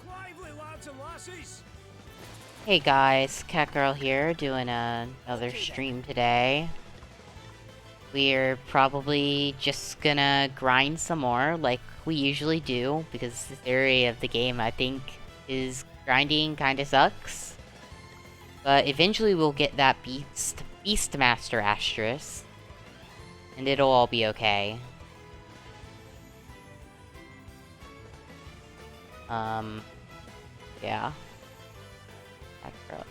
lively, lads and lasses! Hey guys, Catgirl here, doing another stream today. We're probably just gonna grind some more, like we usually do, because this area of the game, I think, is grinding kinda sucks. But eventually we'll get that Beastmaster Asterisk, and it'll all be okay. Yeah. Catgirl.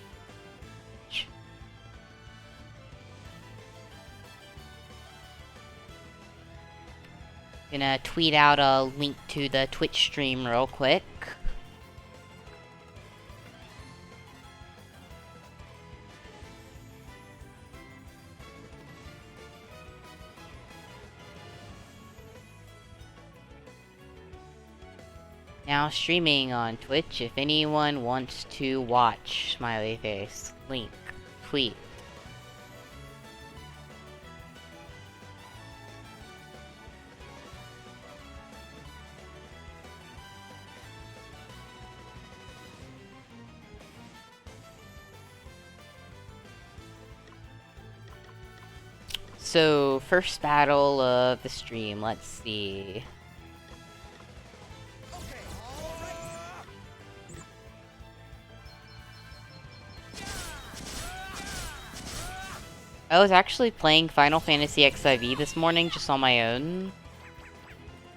Gonna tweet out a link to the Twitch stream real quick. Now streaming on Twitch, if anyone wants to watch, smiley face, link, tweet. So, first battle of the stream, let's see. I was actually playing Final Fantasy XIV this morning just on my own.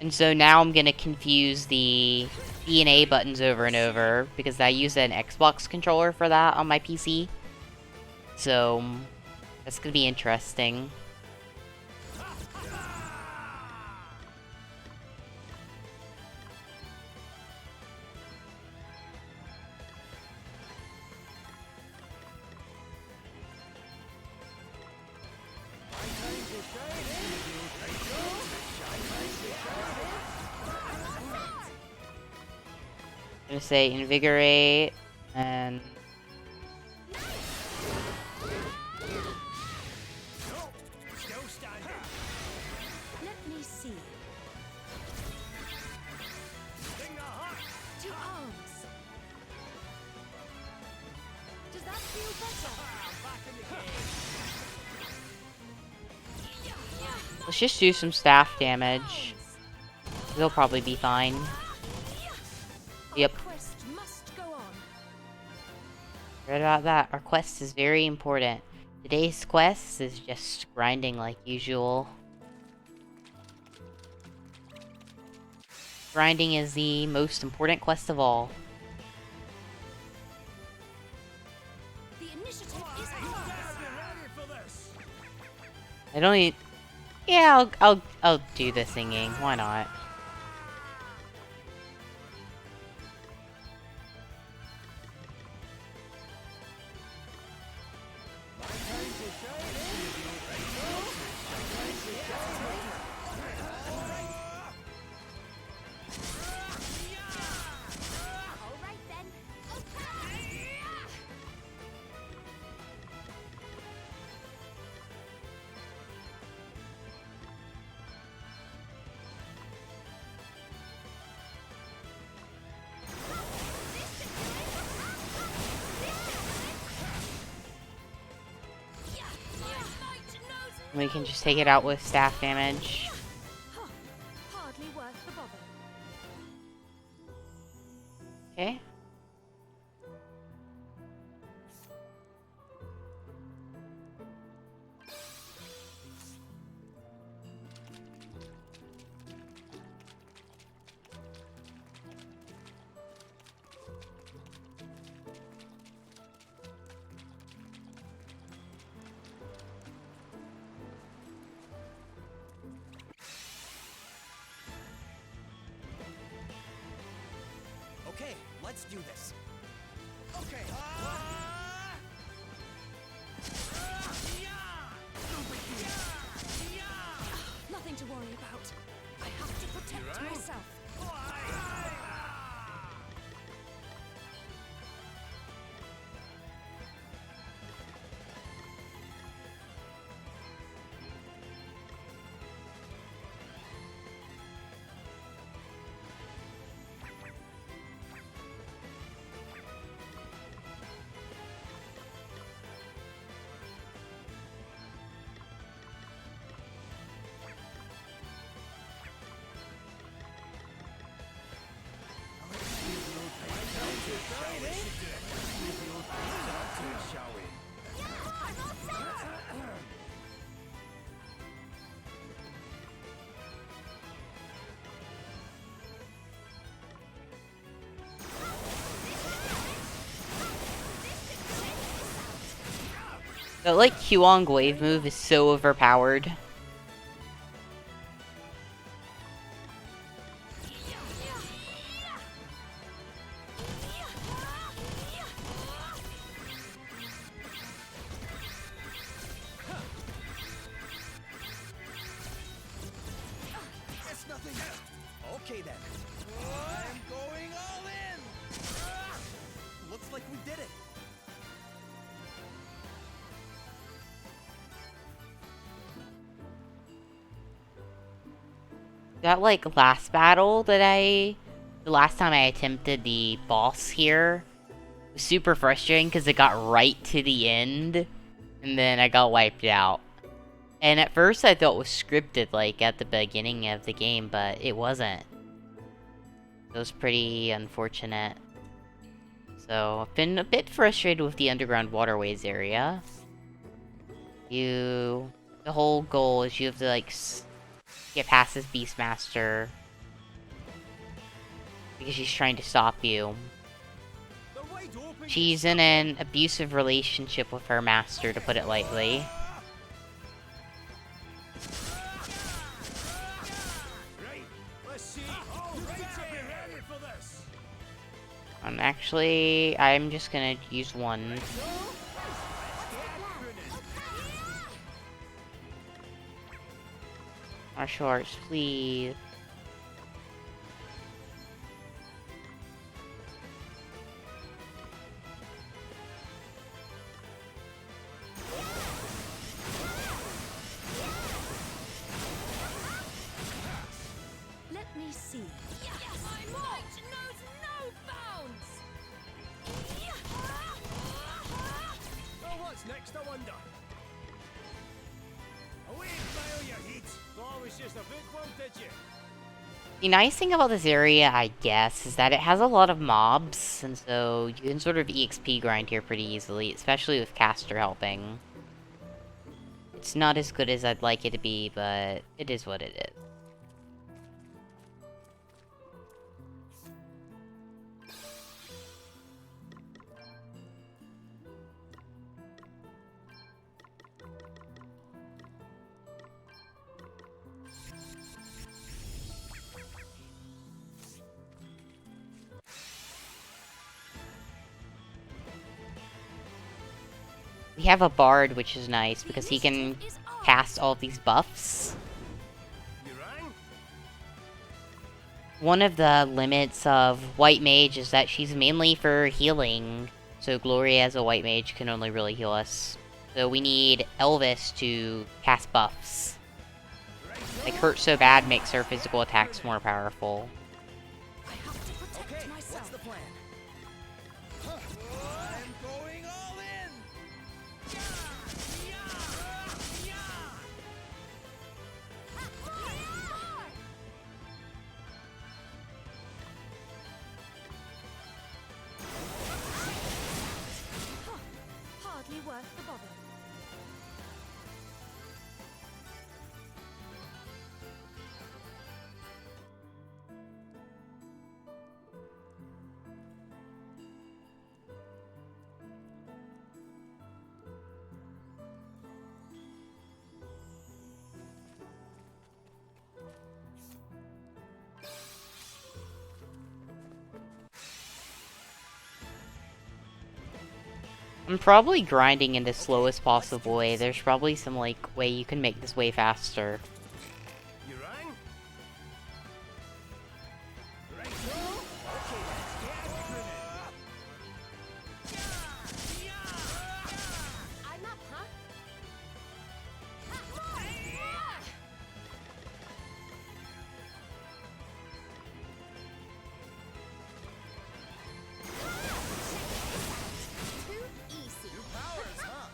And so now I'm gonna confuse the B and A buttons over and over, because I use an Xbox controller for that on my PC. So, that's gonna be interesting. I'm gonna say invigorate, and Let me see. To arms. Does that feel better? let's just do some staff damage. They'll probably be fine. Yep. Our quest must go on. Right about that. Our quest is very important. Today's quest is just grinding like usual. Grinding is the most important quest of all. The initiative is ours. I don't need... Yeah, I'll do the singing. Why not? All right then. We can just take it out with staff damage. Hardly worth the bother. Okay. Okay, let's do this. Okay. Nothing to worry about. I have to protect myself. That, like, Huong wave move is so overpowered. It's nothing. Okay then. I'm going all in. Looks like we did it. That, like, last battle that the last time I attempted the boss here was super frustrating because it got right to the end and then I got wiped out. And at first I thought it was scripted, like, at the beginning of the game, but it wasn't. It was pretty unfortunate. So, I've been a bit frustrated with the underground waterways area. The whole goal is you have to, like, get past this Beastmaster because she's trying to stop you. The wide open. She's in an abusive relationship with her master, to put it lightly. Right. Let's see. All right, to be ready for this. And actually, I'm just gonna use one. Martial arts, please. Let me see. Yes! My might knows no bounds! Oh, what's next, I wonder? Away, file your heat. Thought it was just a book one, did you? The nice thing about this area, I guess, is that it has a lot of mobs, and so you can sort of EXP grind here pretty easily, especially with Caster helping. It's not as good as I'd like it to be, but it is what it is. We have a bard, which is nice, because he can cast all of these buffs. You rang? One of the limits of White Mage is that she's mainly for healing, so Gloria as a White Mage can only really heal us. So we need Elvis to cast buffs. Like, Hurt So Bad makes her physical attacks more powerful. I have to protect Okay, what's myself. the plan? I'm going all in. Hardly worth the bother. I'm probably grinding in the slowest possible way. There's probably some, like, way you can make this way faster. You rang? Right, so? Okay, let's get I'm up, huh? Too easy. powers, huh?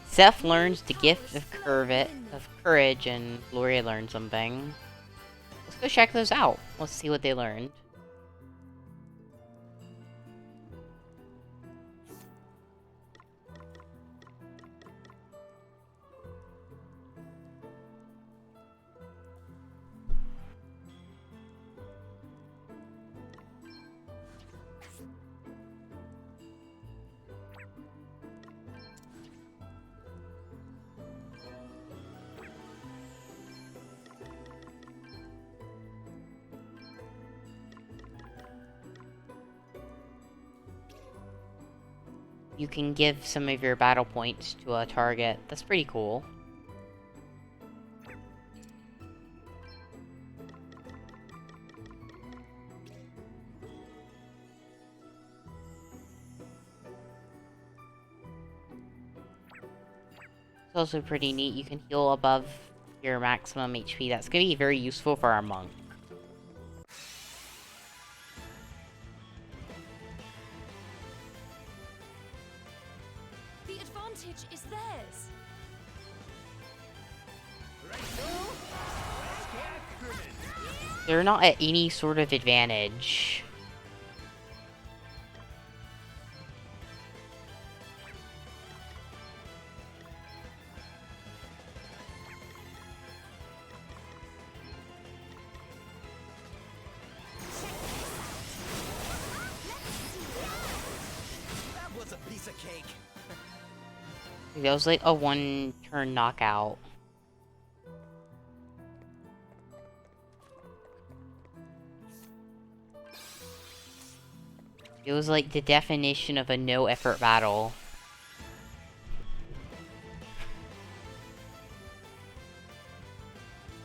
Seth learns the gift of courage, and Gloria learns something. Let's go check those out. Let's see what they learned. you can give some of your battle points to a target. That's pretty cool. It's also pretty neat. You can heal above your maximum HP. That's going to be very useful for our monk. The advantage is theirs. They're not at any sort of advantage. That was a piece of cake. That was like a one-turn knockout. It was like the definition of a no-effort battle.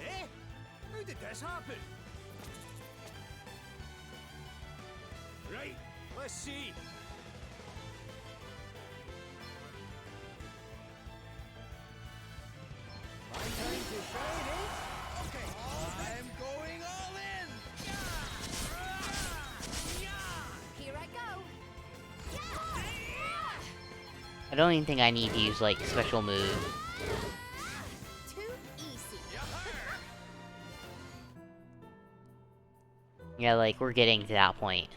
Eh? How did this happen? Right, let's see. My time to shine, eh? Okay, I'm going all in. Here I go. I don't even think I need to use like special move. Too easy. Yeah, like we're getting to that point.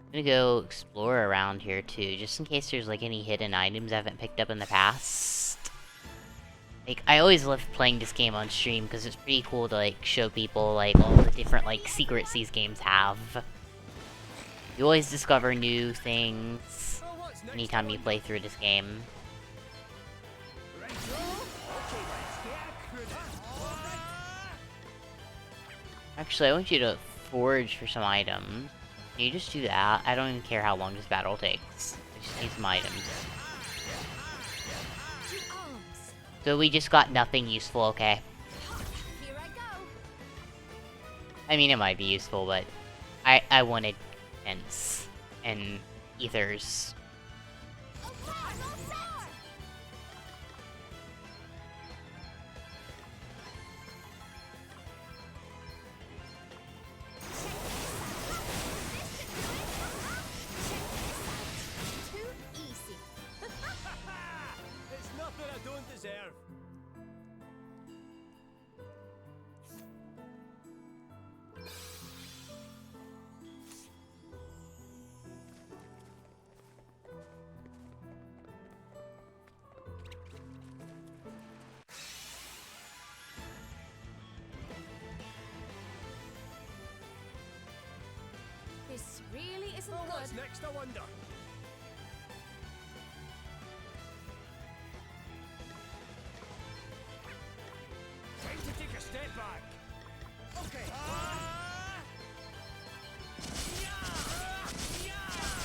I'm gonna go explore around here too, just in case there's like any hidden items I haven't picked up in the past. Like, I always love playing this game on stream because it's pretty cool to like show people like all the different like secrets these games have. You always discover new things anytime you play through this game. Actually, I want you to forage for some items. Can you just do that? I don't even care how long this battle takes. I just need some items. To arms. So we just got nothing useful, okay? Here I go. I mean, it might be useful, but I wanted hints and ethers. I'm all set. Too easy. It's nothing I don't deserve. This really isn't Well, what's good. next, I wonder? Time to take a step back. Okay.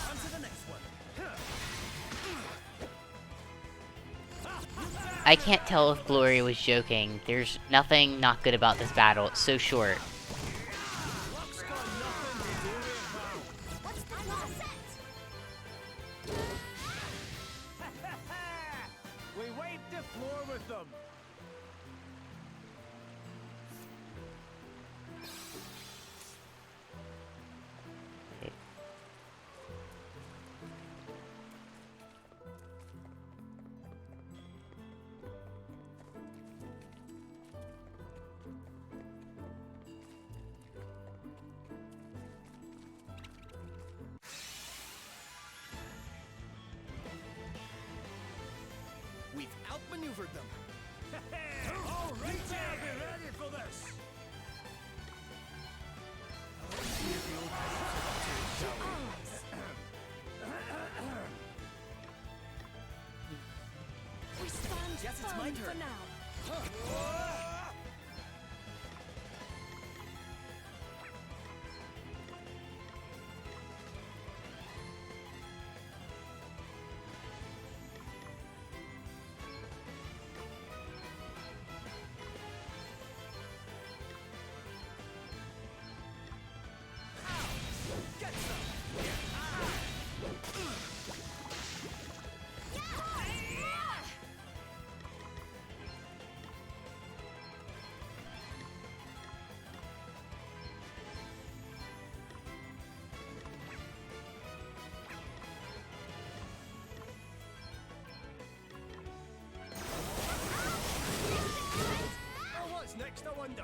On to the next one. I can't tell if Glory was joking. There's nothing not good about this battle. It's so short. Luck's got nothing to do with it, pal. What's the last set? We wiped the floor with them. We've outmaneuvered them. All right, I'll be ready for this. To arms. We stand Guess it's my firm turn. for now. next, I wonder?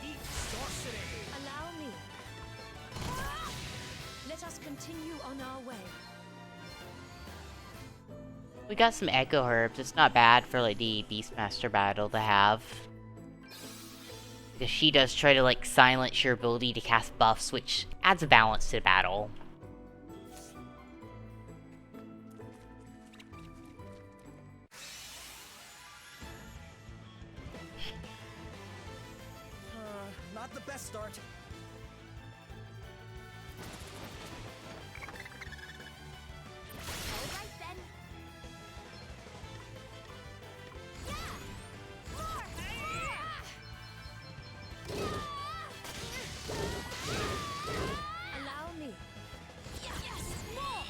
Eat sorcery! Allow me. Let us continue on our way. We got some Echo Herbs. It's not bad for, like, the Beastmaster battle to have. Because she does try to, like, silence your ability to cast buffs, which adds a balance to the battle. Not the best start. All right then. Allow me. Yes, more.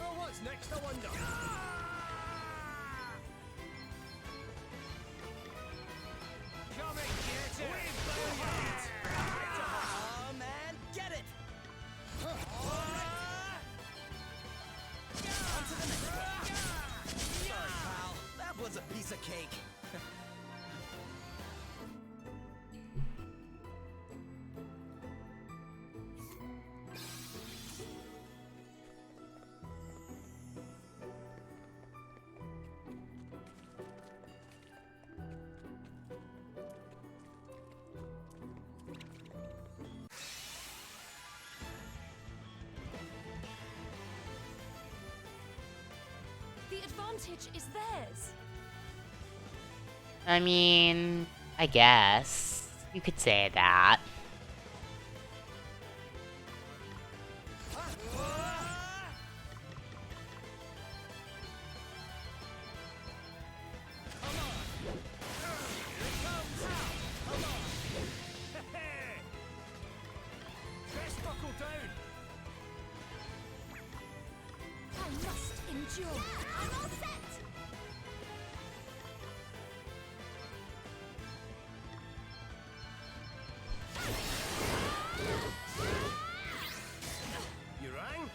Oh, what's next, I wonder? Come and get it! Oh, man, get it! On to the next one. Sorry, pal. That was a piece of cake. The advantage is theirs. I mean, I guess. You could say that. I must endure. I'm all set. You rang?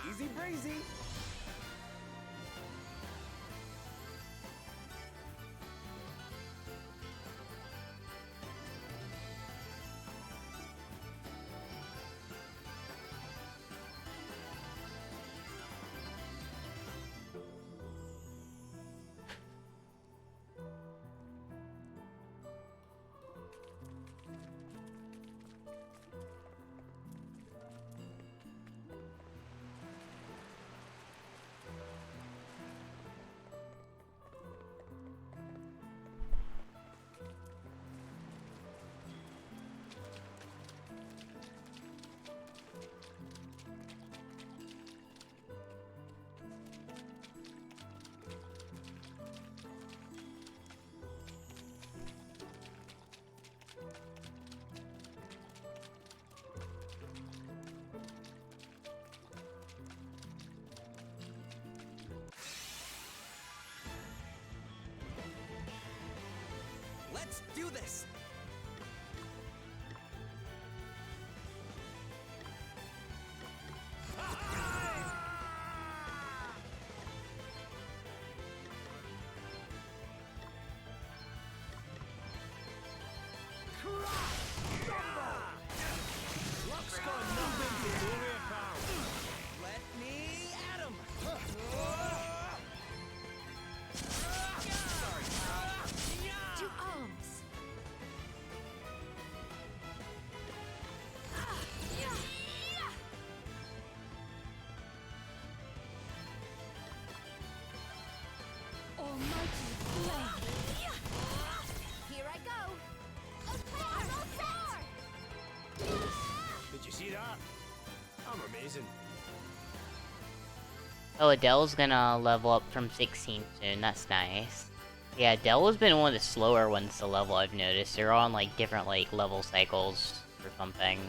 Easy breezy. Let's do this! Luck's got nothing to do with it, pal. Let me at him! Sorry, pal. To arms. Almighty flame. Here I go. I'm all set. Did you see that? I'm amazing. Oh, Adele's gonna level up from 16 soon. That's nice. Yeah, Adele has been one of the slower ones to level, I've noticed. They're all on, like, different, like, level cycles or something.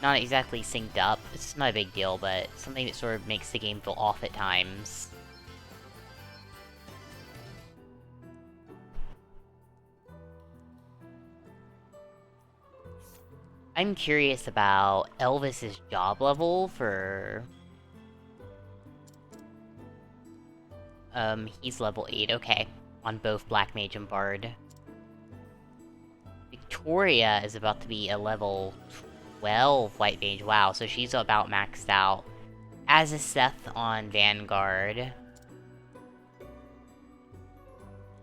Not exactly synced up. It's not a big deal, but something that sort of makes the game feel off at times. I'm curious about Elvis's job level for... he's level 8, okay. On both Black Mage and Bard. Victoria is about to be a level 12 White Mage. Wow, so she's about maxed out. As is Seth on Vanguard.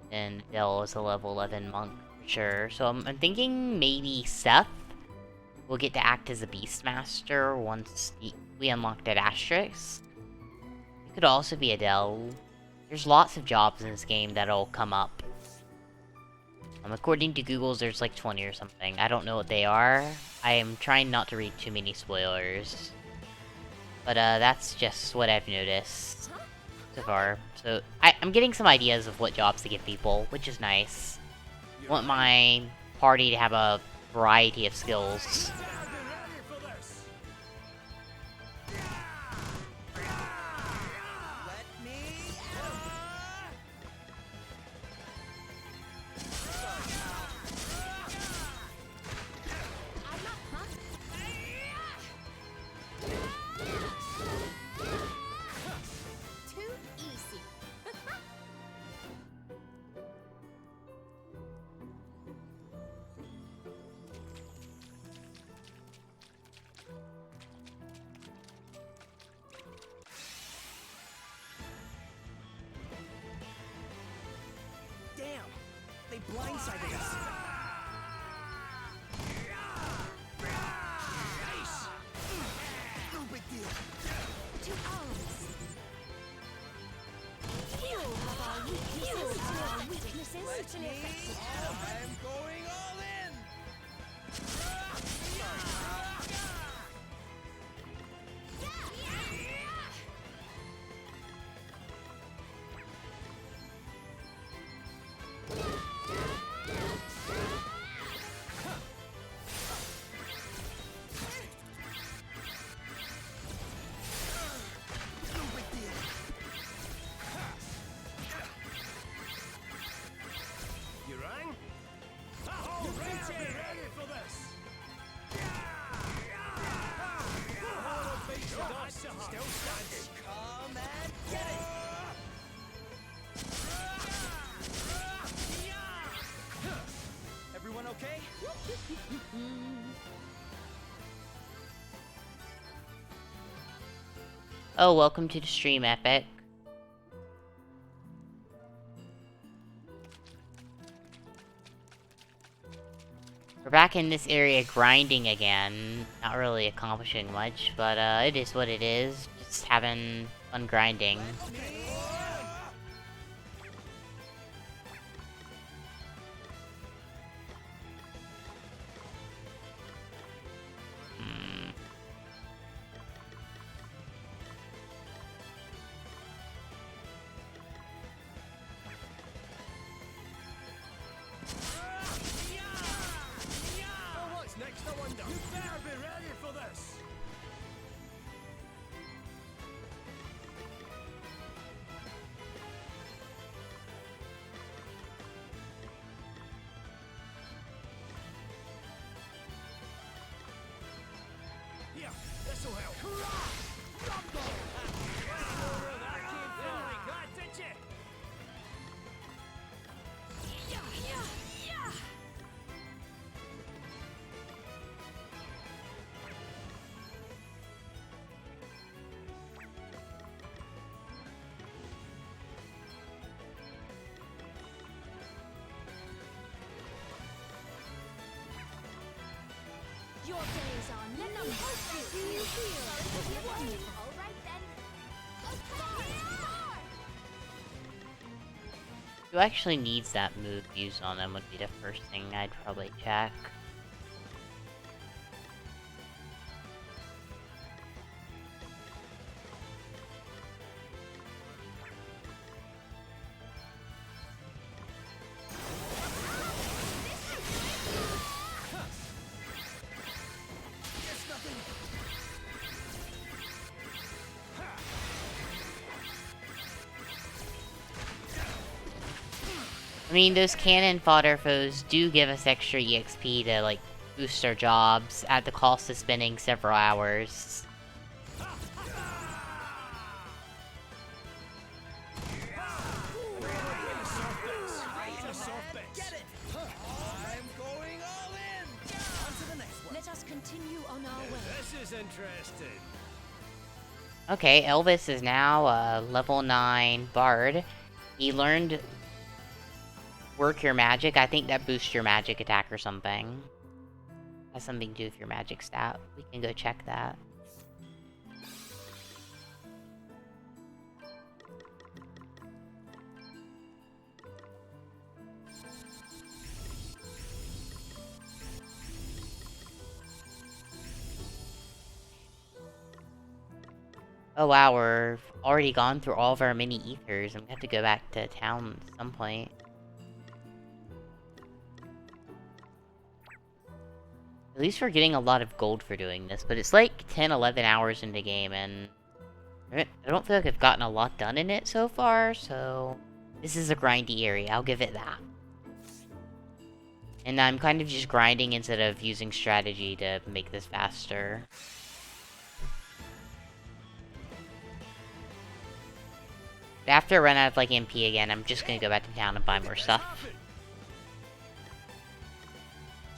And Adele is a level 11 monk for sure. So I'm thinking maybe Seth will get to act as a Beastmaster once we unlock that asterisk. It could also be Adele. There's lots of jobs in this game that'll come up. According to Google's, there's like 20 or something. I don't know what they are. I am trying not to read too many spoilers. But that's just what I've noticed so far. So I'm getting some ideas of what jobs to give people, which is nice. I want my party to have a variety of skills. They blindsided us. Nice. No big deal. To arms. You have our weaknesses. Certainly effective. I'm going all in. Come and get it! Everyone okay? Oh, welcome to the stream, Epic. We're back in this area grinding again. Not really accomplishing much, but it is what it is. Just having fun grinding. Next, I wonder. You better be ready for this. Here, this'll help. Rumble! That came from like that, did you? Your days are numbered. Do you feel wonderful? All right then. Who actually needs that move used on them would be the first thing I'd probably check. I mean, those cannon fodder foes do give us extra EXP to, like, boost our jobs at the cost of spending several hours. Get it! I'm going all in! On to the next one. Let us continue on our way. This is interesting. Okay, Elvis is now a level 9 bard. He learned Work Your Magic. I think that boosts your magic attack or something. Has something to do with your magic stat. We can go check that. Oh wow, we're already gone through all of our mini ethers. I'm gonna have to go back to town at some point. At least we're getting a lot of gold for doing this, but it's like 10-11 hours in the game, and I don't feel like I've gotten a lot done in it so far, so this is a grindy area, I'll give it that. And I'm kind of just grinding instead of using strategy to make this faster. After I run out of, like, MP again, I'm just gonna go back to town and buy more stuff.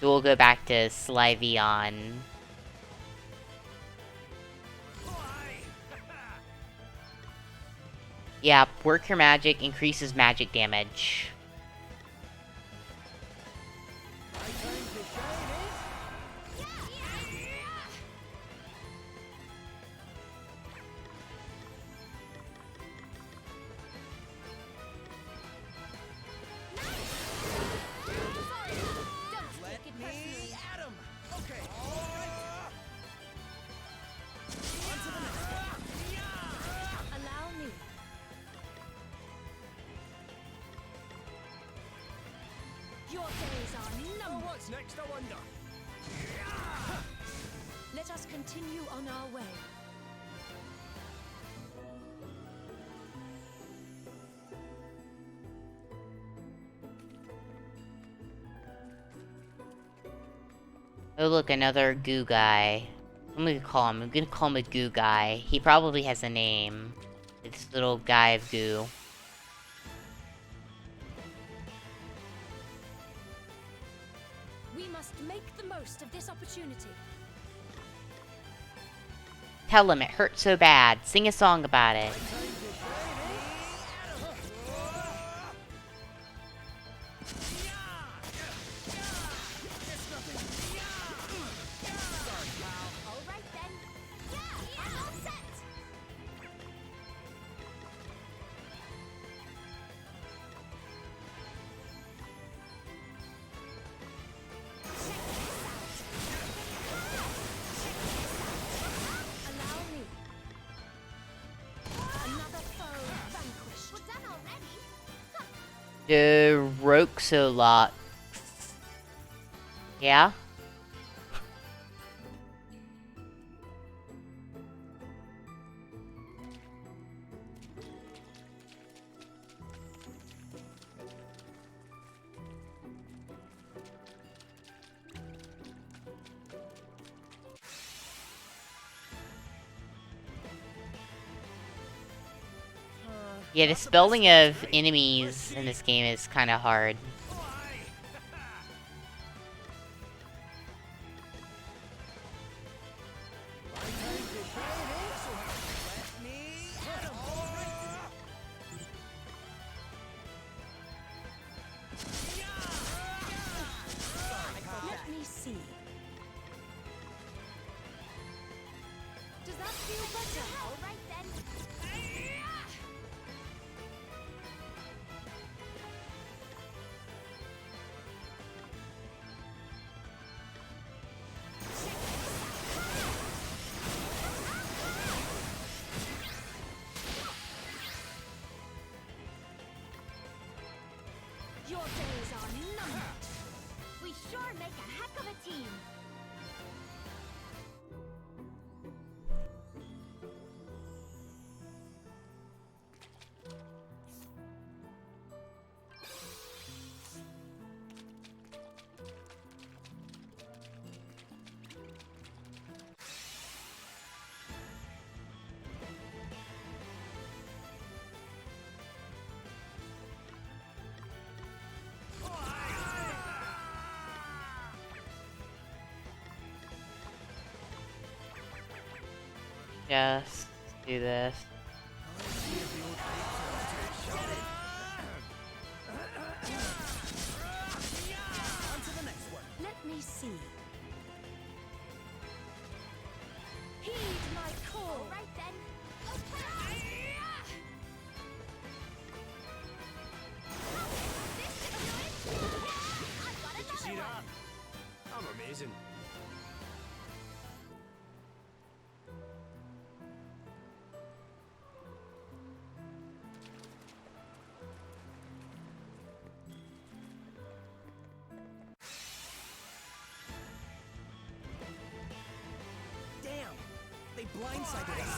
So we'll go back to Slivion. Yeah, Work Your Magic increases magic damage. Let me at him! Okay. On to the next one. Allow me. Your days are numbered. What's next, I wonder? Let us continue on our way. Oh look, another goo guy. I'm gonna call him a goo guy. He probably has a name. It's little guy of goo. We must make the most of this opportunity. Tell him it hurt so bad. Sing a song about it. All right then. Yeah, all set. Allow me. Another foe vanquished. We're done already. The Roxolot. Yeah? Yeah, the spelling of enemies in this game is kind of hard. Let me at him! Let me see. Does that feel better? All right then. Your days are numbered. We sure make a heck of a team. just do this. On to the next one. Let me see. Heed my call. Right then. Did you see that? I'm amazing. Damn, they blindsided us.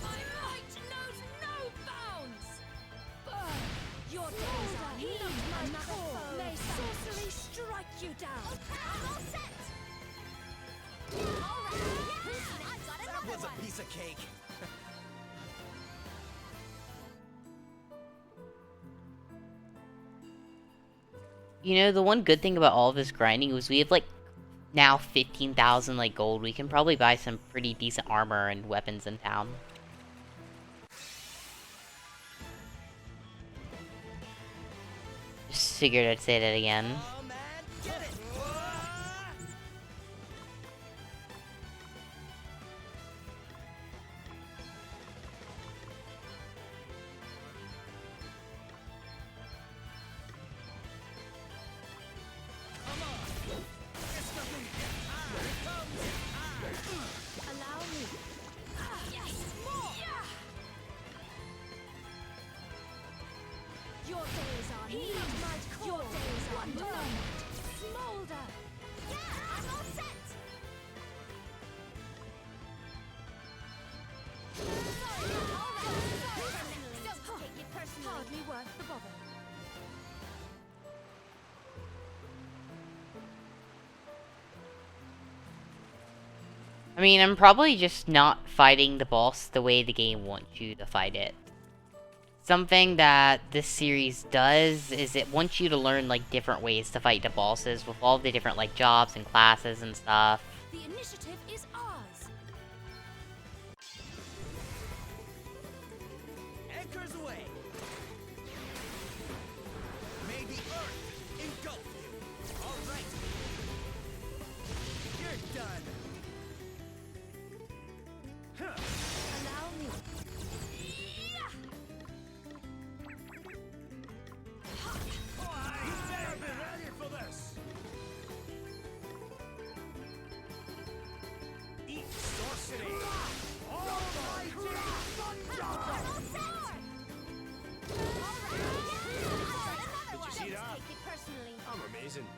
My might knows no bounds. Burn. Your days are heed my call. May sorcery strike you down. I'm all set. All right. I've got That another was a one. piece of cake. You know, the one good thing about all of this grinding was we have, like, now 15,000, like, gold. We can probably buy some pretty decent armor and weapons in town. Just figured I'd say that again. Oh man, get it! Come on! It's nothing! Here it comes! Allow me. Yes. More. Your days are heed my call. Your days are done. Smolder. Yeah, I'm all set. Sorry. All right. Don't take it personally. Hardly worth the bother. I mean, I'm probably just not fighting the boss the way the game wants you to fight it. Something that this series does is it wants you to learn, like, different ways to fight the bosses with all the different, like, jobs and classes and stuff. The initiative is ours. Anchors away! May the earth engulf you! Alright! You're done! Allow me. You better be ready for this. Eat sorcery. Almighty thunder. Did you see that? Take it personally. I'm amazing.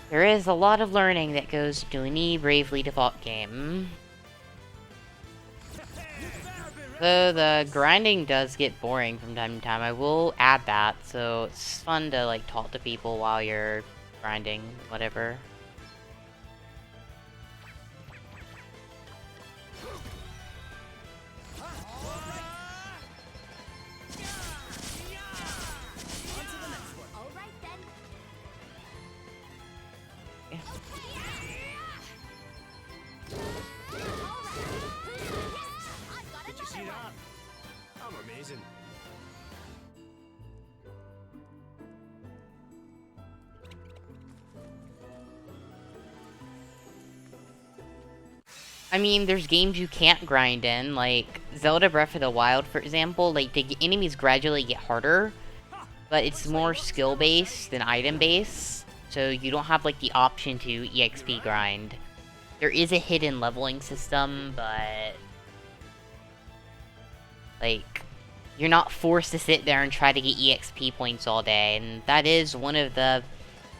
There is a lot of learning that goes into any Bravely Default game. Though the grinding does get boring from time to time, I will add that, so it's fun to, like, talk to people while you're grinding, whatever. On to the next one. All right then. Yeah. Did you see that? I'm amazing. I mean, there's games you can't grind in, like Zelda Breath of the Wild, for example. Like, the enemies gradually get harder, but it's more skill-based than item-based, so you don't have, like, the option to EXP grind. There is a hidden leveling system, but, like, you're not forced to sit there and try to get EXP points all day, and that is one of the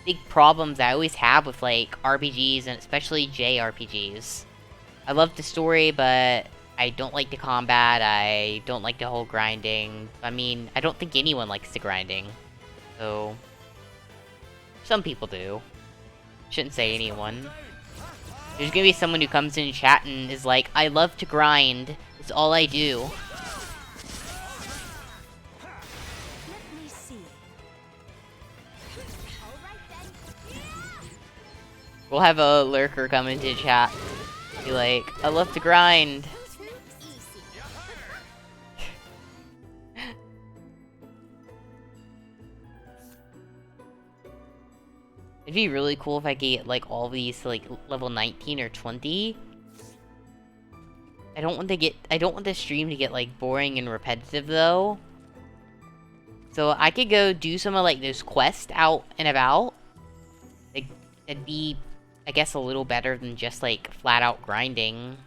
big problems I always have with, like, RPGs, and especially JRPGs. I love the story, but I don't like the combat, I don't like the whole grinding. I mean, I don't think anyone likes the grinding. So, some people do. Shouldn't say anyone. There's gonna be someone who comes in chat and is like, I love to grind. It's all I do. Let me see. All right then. We'll have a lurker come into chat. Be like, I love to grind. Too easy. It'd be really cool if I could get, like, all these to, like, level 19 or 20. I don't want the stream to get, like, boring and repetitive, though. So I could go do some of, like, those quests out and about. Like, that'd be, I guess, a little better than just, like, flat-out grinding.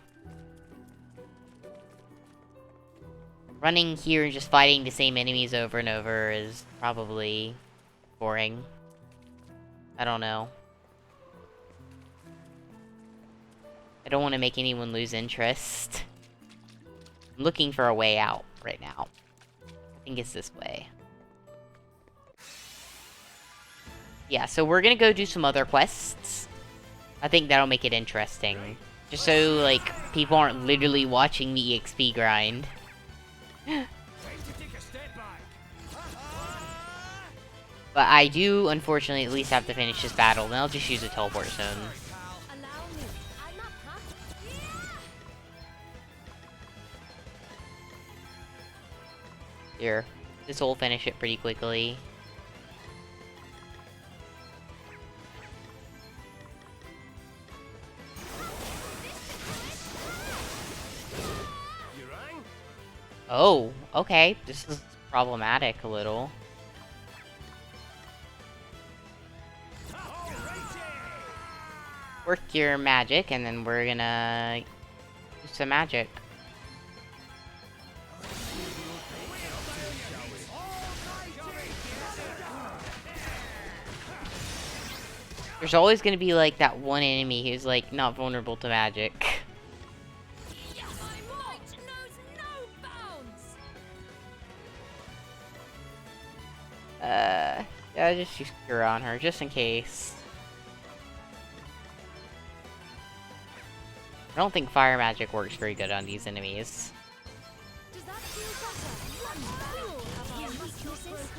Running here and just fighting the same enemies over and over is probably boring. I don't know. I don't want to make anyone lose interest. I'm looking for a way out right now. I think it's this way. Yeah, so we're gonna go do some other quests. I think that'll make it interesting. Just so, like, people aren't literally watching me EXP grind. Time to take a step back. But I do, unfortunately, at least have to finish this battle, then I'll just use a teleport zone. Allow me. I'm up, huh? Here. This will finish it pretty quickly. You rang? Oh, okay. This is problematic a little. Work your magic, and then we're gonna do some magic. There's always gonna be, like, that one enemy who's, like, not vulnerable to magic. My might knows no bounds. Yeah, just use Cure on her, just in case. I don't think fire magic works very good on these enemies. Does that feel better? One of our weaknesses.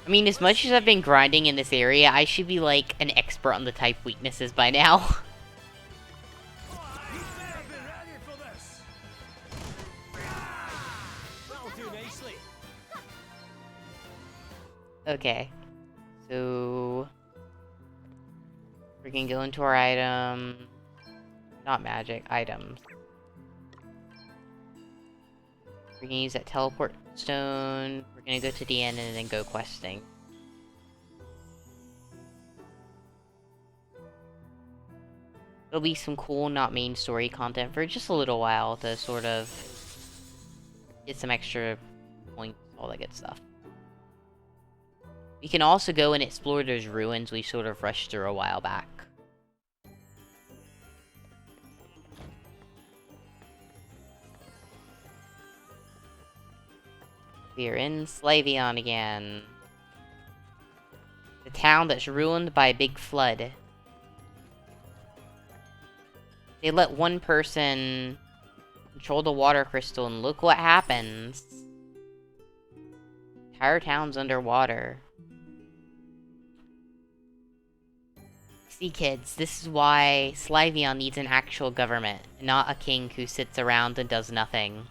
I mean, as much as I've been grinding in this area, I should be, like, an expert on the type weaknesses by now. You better be ready for this. That'll do nicely. Okay. So... we can go into our item... not magic, items. We can use that teleport stone. We're gonna go to the end and then go questing. There'll be some cool, not main story content for just a little while to sort of get some extra points, all that good stuff. We can also go and explore those ruins we sort of rushed through a while back. We are in Slavion again. The town that's ruined by a big flood. They let one person control the water crystal and look what happens. Entire town's underwater. See, kids, this is why Slavion needs an actual government, not a king who sits around and does nothing.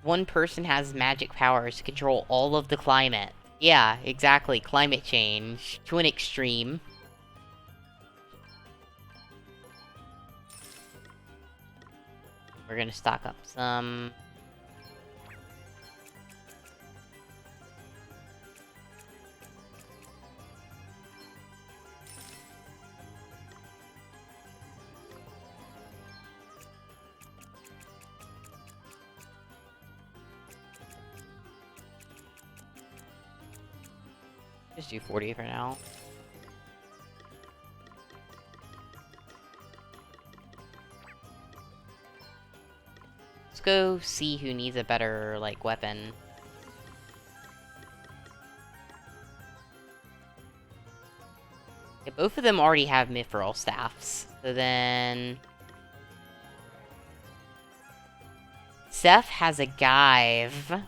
One person has magic powers to control all of the climate. Yeah, exactly, climate change. To an extreme. We're gonna stock up some... just do 40 for now. Let's go see who needs a better, like, weapon. Yeah, both of them already have mithril staffs. So then... Seth has a Gyve.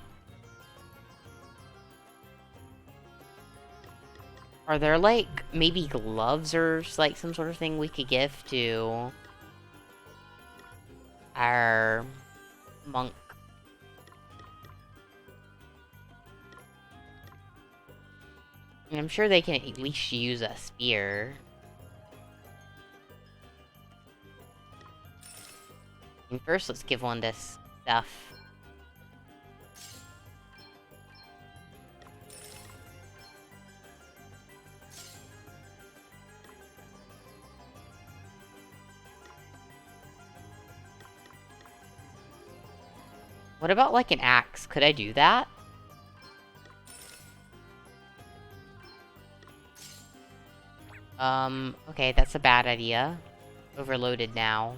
Are there, like, maybe gloves or, like, some sort of thing we could give to our monk? And I'm sure they can at least use a spear. And first, let's give one this stuff. What about, like, an axe? Could I do that? Okay, that's a bad idea. Overloaded now.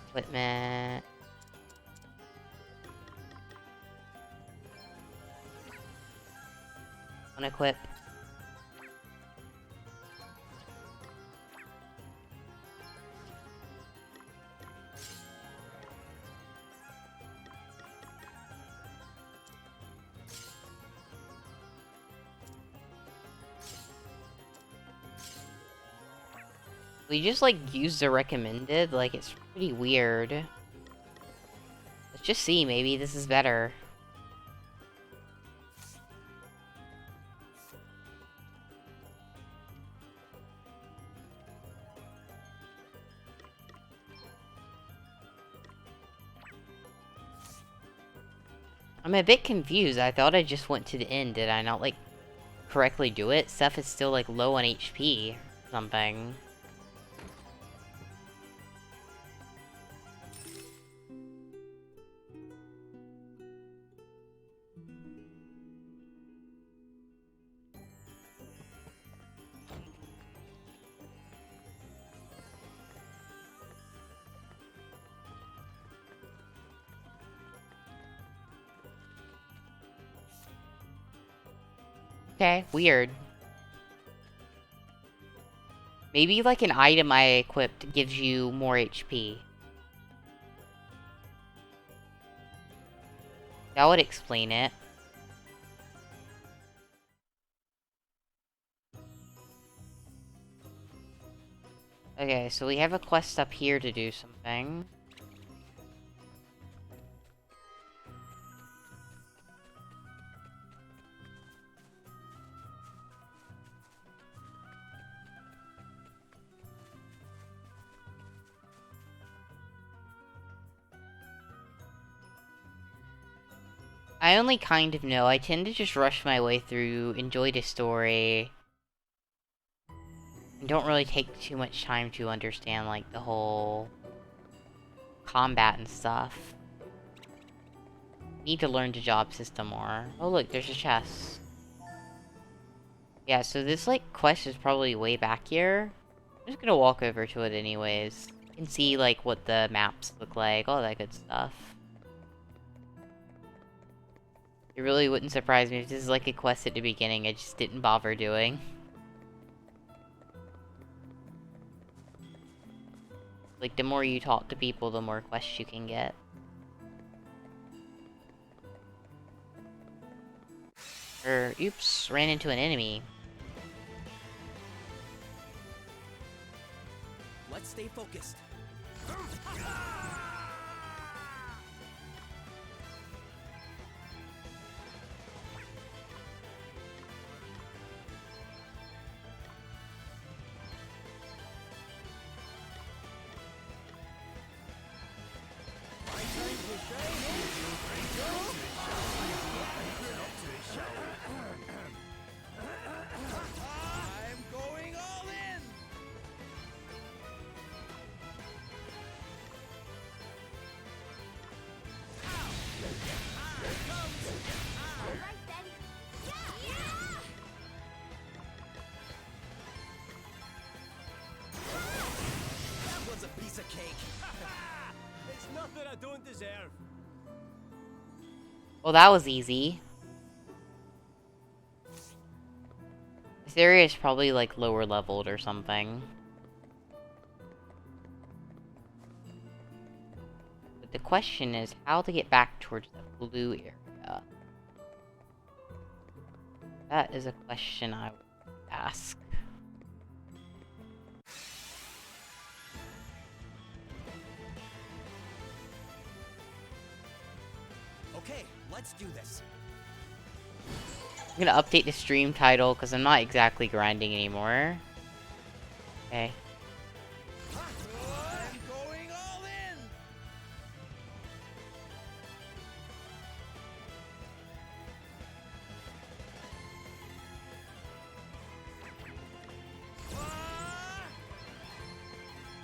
Equipment. Unequip. We just, like, use the recommended? Like, it's pretty weird. Let's just see, maybe this is better. I'm a bit confused. I thought I just went to the end. Did I not, like, correctly do it? Seth is still, like, low on HP or something. Okay, weird. Maybe, like, an item I equipped gives you more HP. That would explain it. Okay, so we have a quest up here to do something. I only kind of know. I tend to just rush my way through, enjoy the story, and don't really take too much time to understand, like, the whole combat and stuff. Need to learn the job system more. Oh look, there's a chest. Yeah, so this, like, quest is probably way back here. I'm just gonna walk over to it anyways. You can see, like, what the maps look like, all that good stuff. It really wouldn't surprise me if this is like a quest at the beginning I just didn't bother doing. Like, the more you talk to people, the more quests you can get. Oops, ran into an enemy. Let's stay focused. I'm going all in. serve. Well, that was easy. This area is probably, like, lower leveled or something. But the question is how to get back towards the blue area. That is a question I would ask. Okay, let's do this. I'm gonna update the stream title because I'm not exactly grinding anymore. Okay. I'm going all in.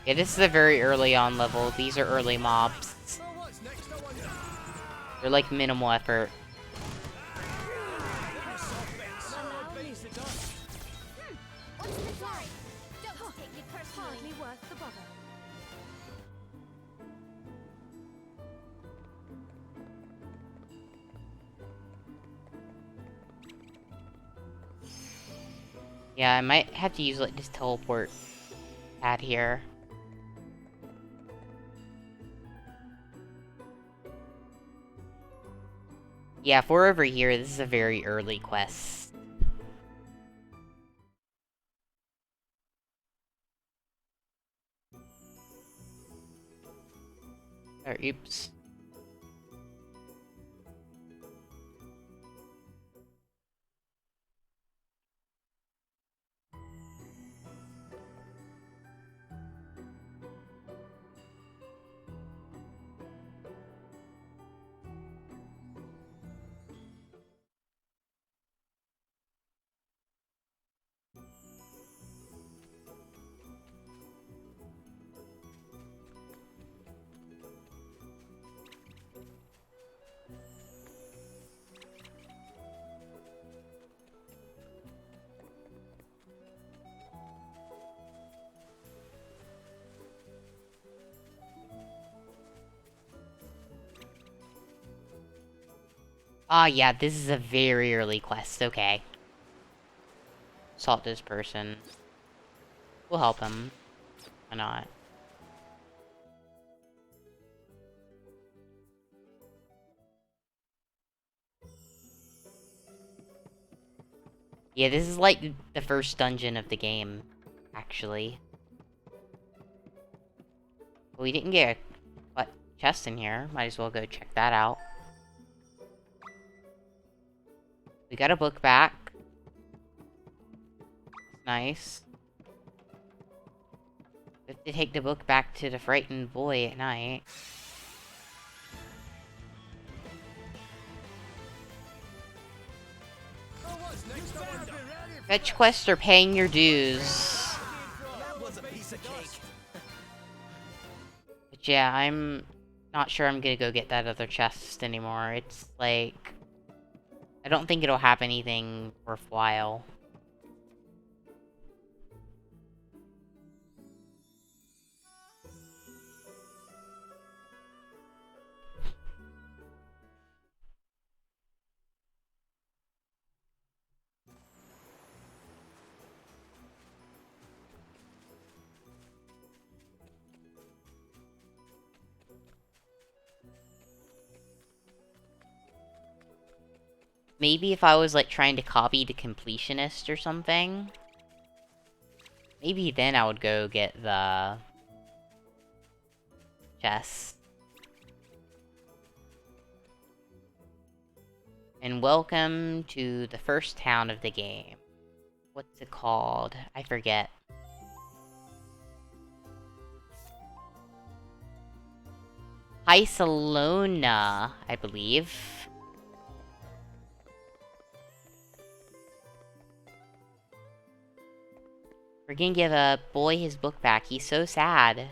Yeah, this is a very early on level. These are early mobs. So what's next? No one. They're like minimal effort. Bites the dust. What's the flurry? Don't take it personally. Hardly worth the bother. Yeah, I might have to use like this teleport pad here. Yeah, if we're over here, this is a very early quest. Or, oops. Ah, yeah, this is a very early quest, okay. Assault this person. We'll help him. Why not? Yeah, this is like the first dungeon of the game, actually. Well, we didn't get a chest in here. Might as well go check that out. We got a book back. Nice. We have to take the book back to the frightened boy at night. So what's next? No wonder. Fetch quests are paying your dues. That was a piece of cake. But yeah, I'm not sure I'm gonna go get that other chest anymore. It's like... I don't think it'll have anything worthwhile. Maybe if I was, like, trying to copy the completionist or something. Maybe then I would go get the... chest. And welcome to the first town of the game. What's it called? I forget. Isolona, I believe. We're gonna give a boy his book back. He's so sad.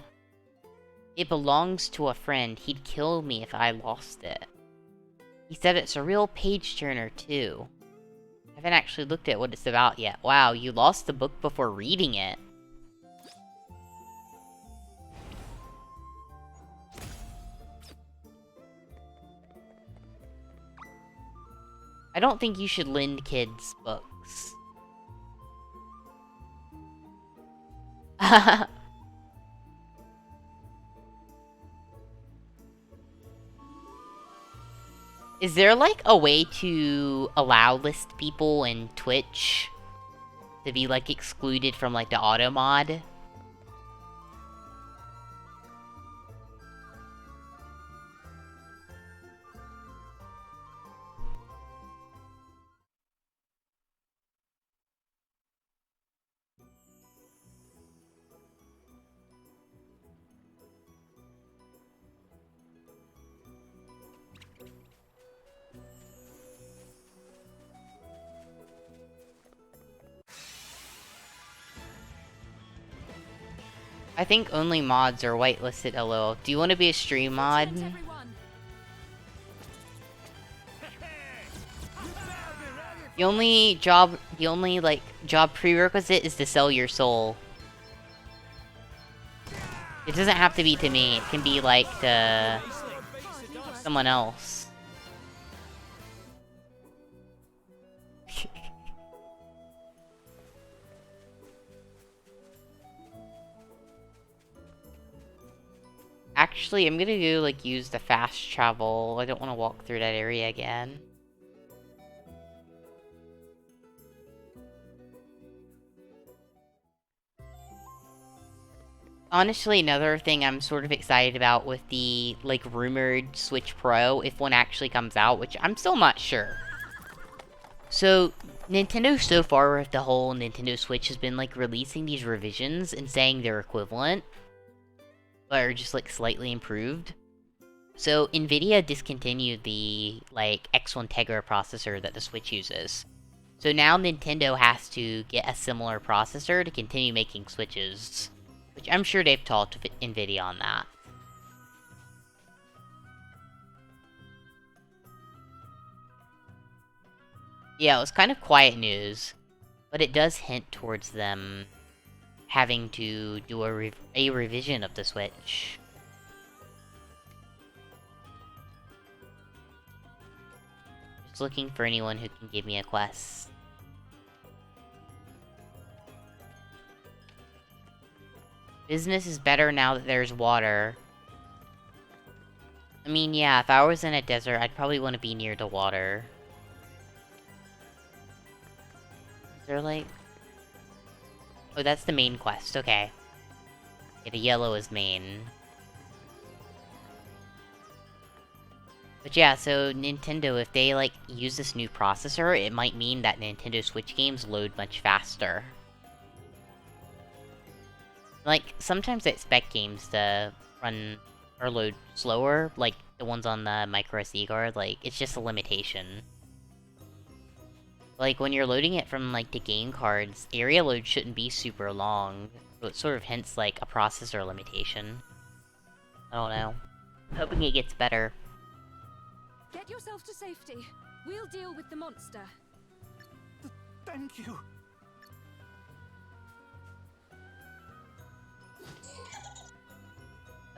It belongs to a friend. He'd kill me if I lost it. He said it's a real page-turner, too. I haven't actually looked at what it's about yet. Wow, you lost the book before reading it. I don't think you should lend kids books. Is there, like, a way to allow list people in Twitch to be, like, excluded from, like, the auto mod? I think only mods are whitelisted, LOL. Do you want to be a stream mod? Excellent, everyone. The only, like, job prerequisite is to sell your soul. It doesn't have to be to me, it can be, like, to someone else. Actually, I'm gonna go, like, use the fast travel. I don't want to walk through that area again. Honestly, another thing I'm sort of excited about with the, like, rumored Switch Pro, if one actually comes out, which I'm still not sure. So, Nintendo so far with the whole Nintendo Switch has been, like, releasing these revisions and saying they're equivalent, but are just, like, slightly improved. So, NVIDIA discontinued the, like, X1 Tegra processor that the Switch uses. So now Nintendo has to get a similar processor to continue making Switches. Which I'm sure they've talked to NVIDIA on that. Yeah, it was kind of quiet news, but it does hint towards them having to do a revision of the Switch. Just looking for anyone who can give me a quest. Business is better now that there's water. I mean, yeah, if I was in a desert, I'd probably want to be near the water. Is there, like... Oh, that's the main quest, okay. Yeah, the yellow is main. But yeah, so Nintendo, if they, like, use this new processor, it might mean that Nintendo Switch games load much faster. Like, sometimes I expect games to run or load slower, like the ones on the micro SD card, like, it's just a limitation. Like, when you're loading it from, like, the game cards, area load shouldn't be super long, so it sort of hints, like, a processor limitation. I don't know. I'm hoping it gets better. Get yourself to safety. We'll deal with the monster. Thank you.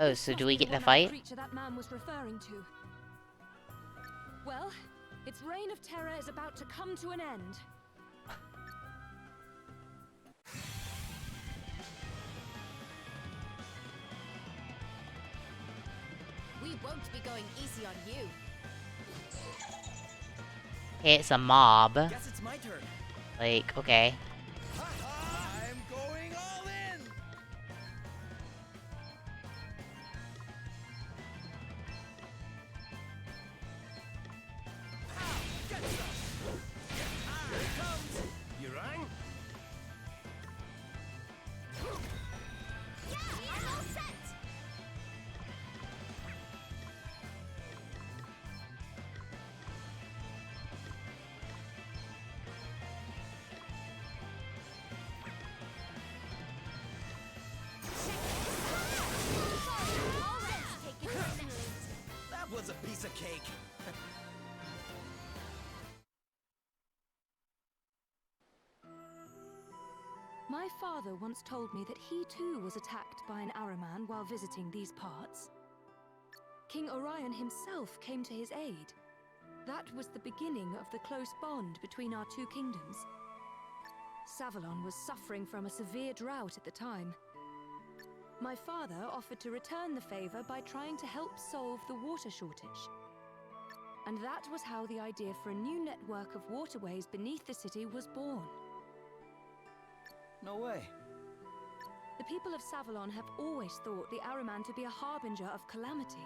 Oh, so do we get the One-eyed fight? creature that man was referring to. Well, its reign of terror is about to come to an end. We won't be going easy on you. Hey, it's a mob. Guess it's my turn. Like, okay. I'm going all in. Get some. Here it comes. You rang? Yeah, I'm all set. That was a piece of cake. My father once told me that he too was attacked by an Araman while visiting these parts. King Orion himself came to his aid. That was the beginning of the close bond between our two kingdoms. Savalon was suffering from a severe drought at the time. My father offered to return the favor by trying to help solve the water shortage. And that was how the idea for a new network of waterways beneath the city was born. No way. The people of Savalon have always thought the Ahriman to be a harbinger of calamity.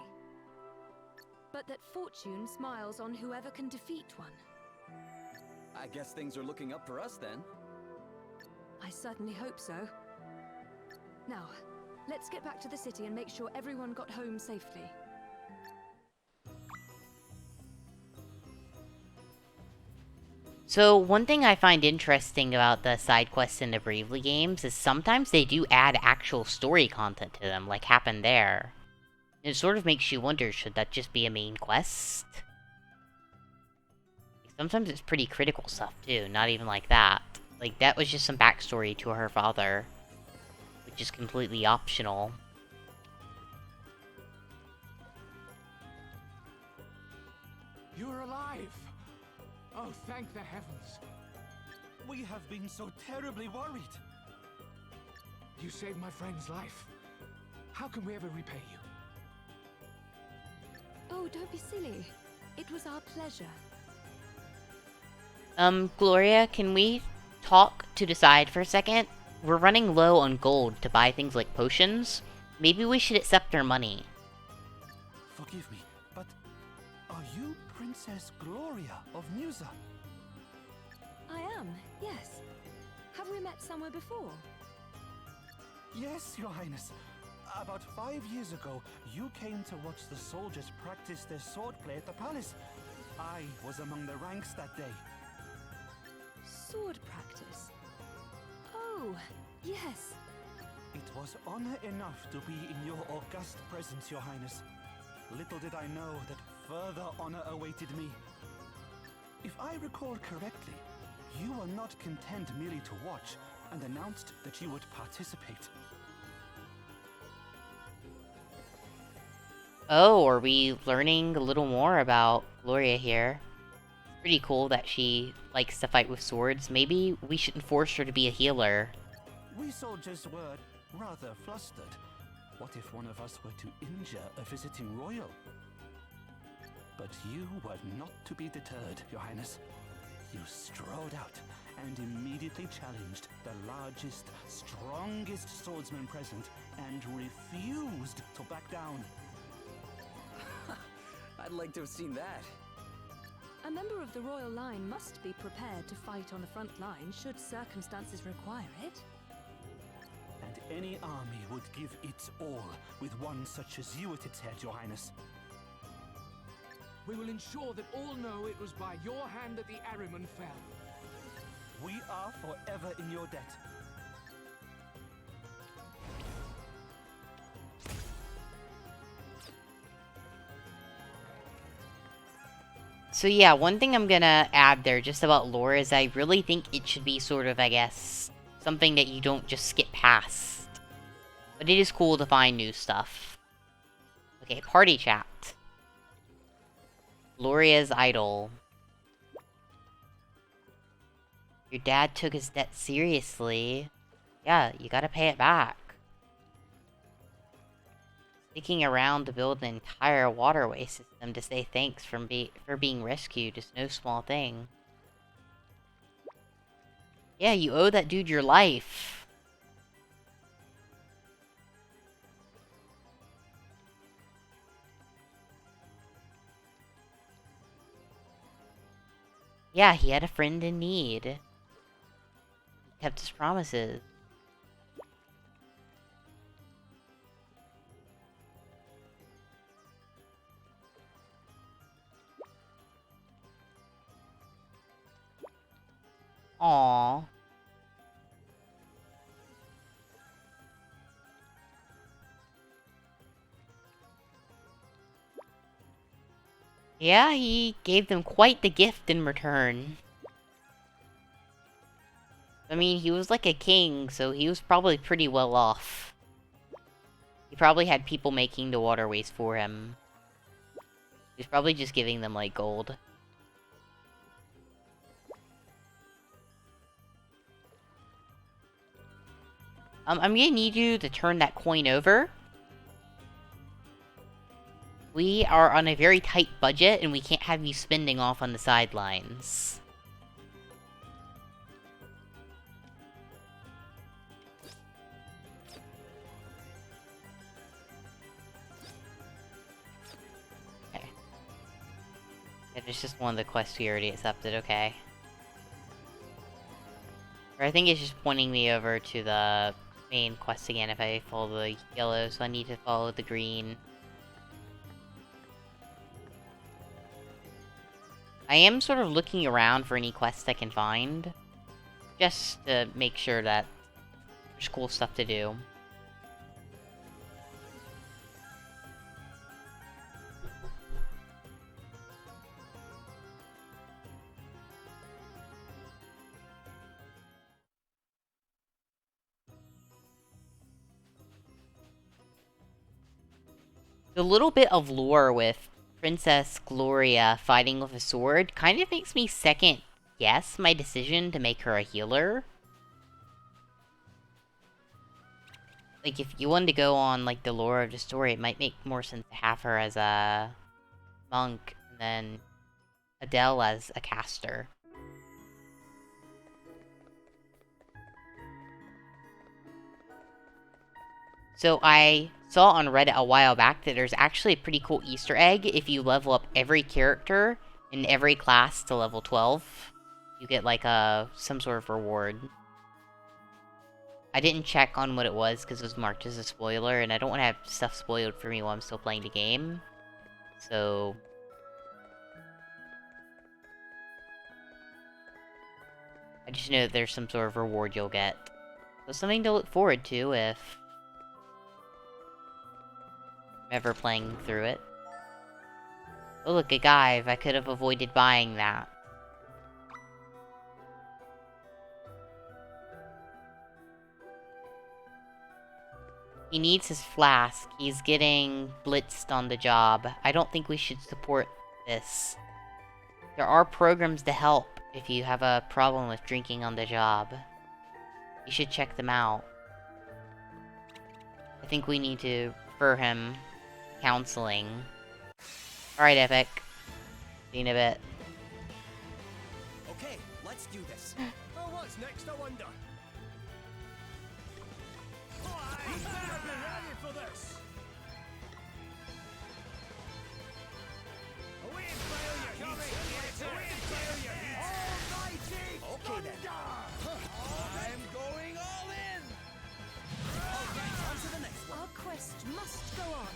But that fortune smiles on whoever can defeat one. I guess things are looking up for us then. I certainly hope so. Now, let's get back to the city and make sure everyone got home safely. So, one thing I find interesting about the side quests in the Bravely games is sometimes they do add actual story content to them, like happened there. It sort of makes you wonder, should that just be a main quest? Sometimes it's pretty critical stuff too, not even like that. Like, that was just some backstory to her father, which is completely optional. You're alive! Oh, thank the heavens. We have been so terribly worried. You saved my friend's life. How can we ever repay you? Oh, don't be silly. It was our pleasure. Gloria, can we talk to the side for a second? We're running low on gold to buy things like potions. Maybe we should accept their money. Forgive me, but are you Princess Gloria of Musa? I am, yes. Have we met somewhere before? Yes, Your Highness. About 5 years ago, you came to watch the soldiers practice their swordplay at the palace. I was among the ranks that day. Sword practice? Oh, yes. It was honor enough to be in your august presence, Your Highness. Little did I know that further honor awaited me. If I recall correctly, you were not content merely to watch and announced that you would participate. Oh, are we learning a little more about Gloria here? Pretty cool that she likes to fight with swords. Maybe we shouldn't force her to be a healer. We soldiers were rather flustered. What if one of us were to injure a visiting royal? But you were not to be deterred, Your Highness. You strode out and immediately challenged the largest, strongest swordsman present and refused to back down. I'd like to have seen that. A member of the royal line must be prepared to fight on the front line should circumstances require it. And any army would give its all with one such as you at its head, Your Highness. We will ensure that all know it was by your hand that the Ahriman fell. We are forever in your debt. So yeah, one thing I'm gonna add there just about lore is I really think it should be sort of, I guess, something that you don't just skip past. But it is cool to find new stuff. Okay, party chat. Gloria's idol. Your dad took his debt seriously. Yeah, you gotta pay it back. Sticking around to build an entire waterway system to say thanks for being rescued is no small thing. Yeah, you owe that dude your life. Yeah, he had a friend in need. He kept his promises. Aww. Yeah, he gave them quite the gift in return. I mean, he was like a king, so he was probably pretty well off. He probably had people making the waterways for him. He was probably just giving them, like, gold. I'm gonna need you to turn that coin over. We are on a very tight budget, and we can't have you spending off on the sidelines. Okay. Yeah, there's just one of the quests we already accepted, okay. Or I think it's just pointing me over to the main quest again if I follow the yellow, so I need to follow the green. I am sort of looking around for any quests I can find, just to make sure that there's cool stuff to do. The little bit of lore with Princess Gloria fighting with a sword kind of makes me second guess my decision to make her a healer. Like, if you wanted to go on, like, the lore of the story, it might make more sense to have her as a monk, and then Adele as a caster. So I saw on Reddit a while back that there's actually a pretty cool Easter egg. If you level up every character in every class to level 12, you get, like, some sort of reward. I didn't check on what it was because it was marked as a spoiler, and I don't want to have stuff spoiled for me while I'm still playing the game. So I just know that there's some sort of reward you'll get. So something to look forward to if I'm ever playing through it. Oh look, a Guyve. I could have avoided buying that. He needs his flask. He's getting blitzed on the job. I don't think we should support this. There are programs to help if you have a problem with drinking on the job. You should check them out. I think we need to refer him counseling. Alright, Epic. See you in a bit. Okay, let's do this. Oh, what's next, I wonder? Okay then. I'm going all in. All right, on to the next one. Our quest must go on.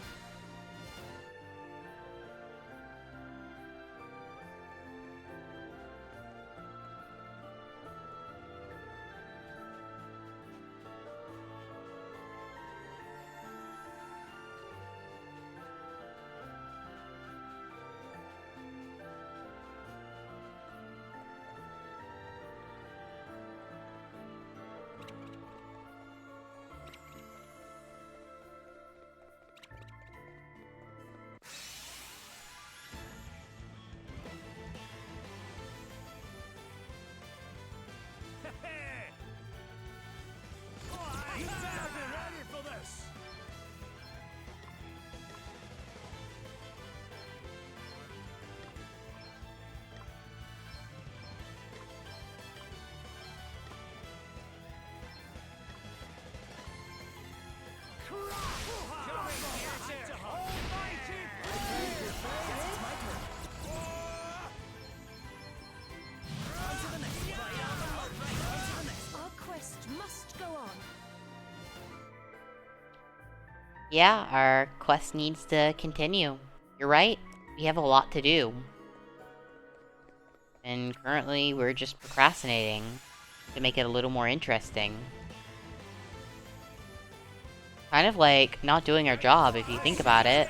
Our quest must go on. Yeah, our quest needs to continue. You're right. We have a lot to do. And currently, we're just procrastinating to make it a little more interesting. Kind of like not doing our job, if you think about it.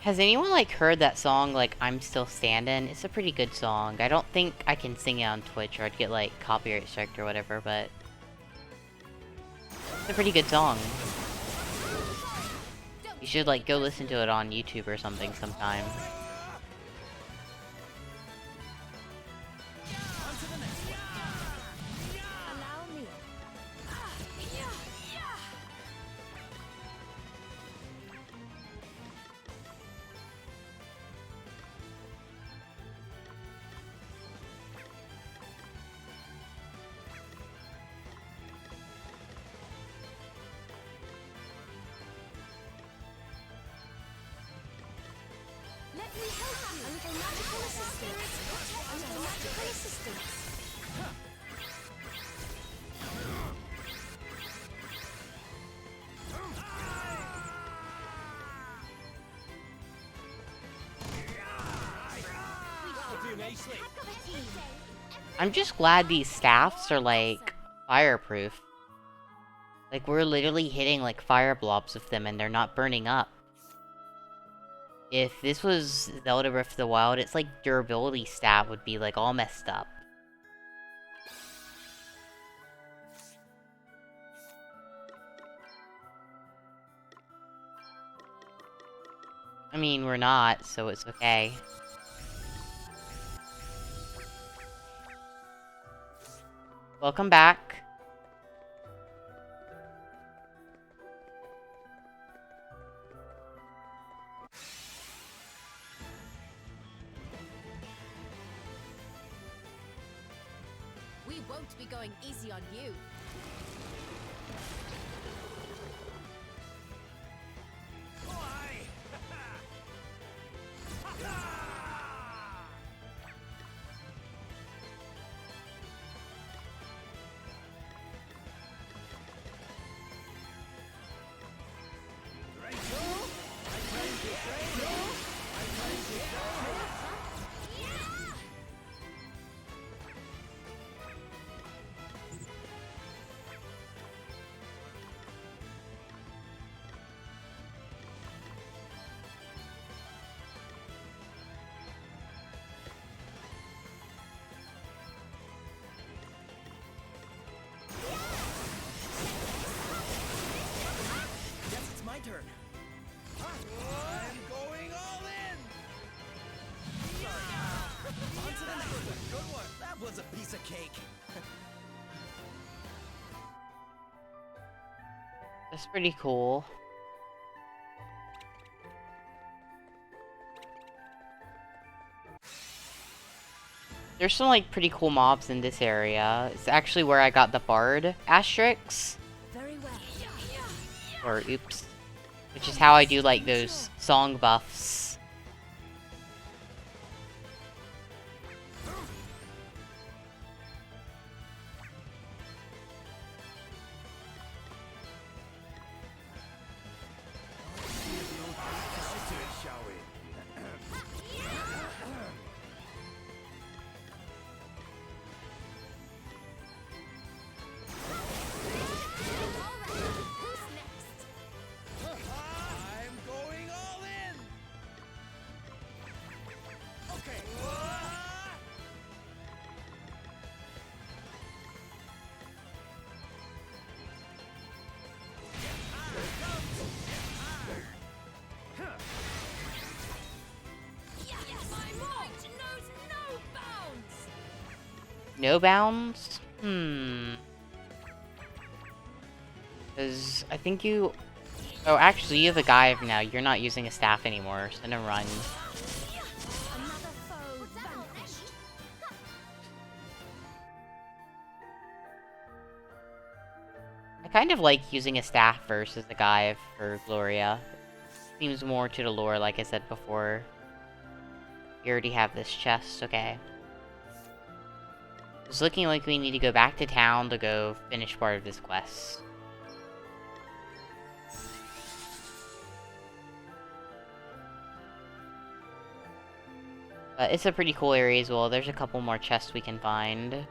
Has anyone, like, heard that song, like, I'm Still Standing? It's a pretty good song. I don't think I can sing it on Twitch or I'd get, like, copyright striked or whatever, but... It's a pretty good song. You should, like, go listen to it on YouTube or something sometime. Allow me. Let me help you. A little magical assistance. A little magical assistance. I'll do nicely. I'm just glad these staffs are, like, fireproof. Like, we're literally hitting, like, fire blobs with them and they're not burning up. If this was Zelda Breath of the Wild, its, like, durability stat would be, like, all messed up. I mean, we're not, so it's okay. Welcome back. We won't be going easy on you. Guess it's my turn. I'm going all in. On to the next one. Good one. That was a piece of cake. That's pretty cool. There's some, like, pretty cool mobs in this area. It's actually where I got the Bard Asterix. Very well. Or oops. Which is how I do, like, those song buffs. To it, shall we? Who's next? I'm going all in. Okay. Yes, my might knows no bounds. No bounds? Because I think you... Oh, actually, you have a Gaive now. You're not using a staff anymore, so never mind. Another foe vanquished. I kind of like using a staff versus a Gaive for Gloria. Seems more to the lore, like I said before. You already have this chest, okay. It's looking like we need to go back to town to go finish part of this quest. But it's a pretty cool area as well. There's a couple more chests we can find.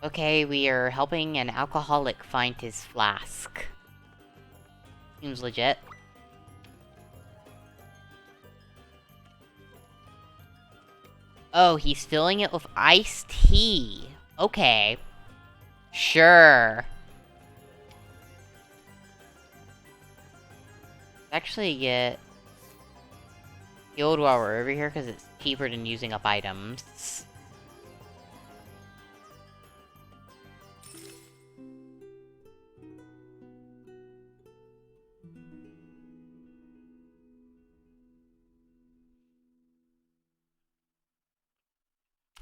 Okay, we are helping an alcoholic find his flask. Seems legit. Oh, he's filling it with iced tea. Okay. Sure. Actually get healed while we're over here because it's cheaper than using up items.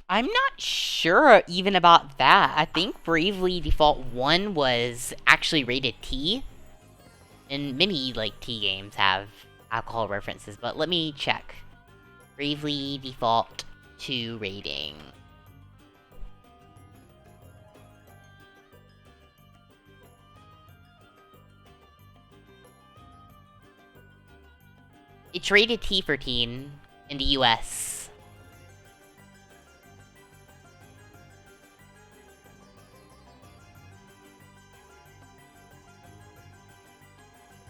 I'm not sure even about that. I think Bravely Default 1 was actually rated T. And many, like, T games have alcohol references, but let me check. Bravely Default 2 rating. It's rated T for teen in the US.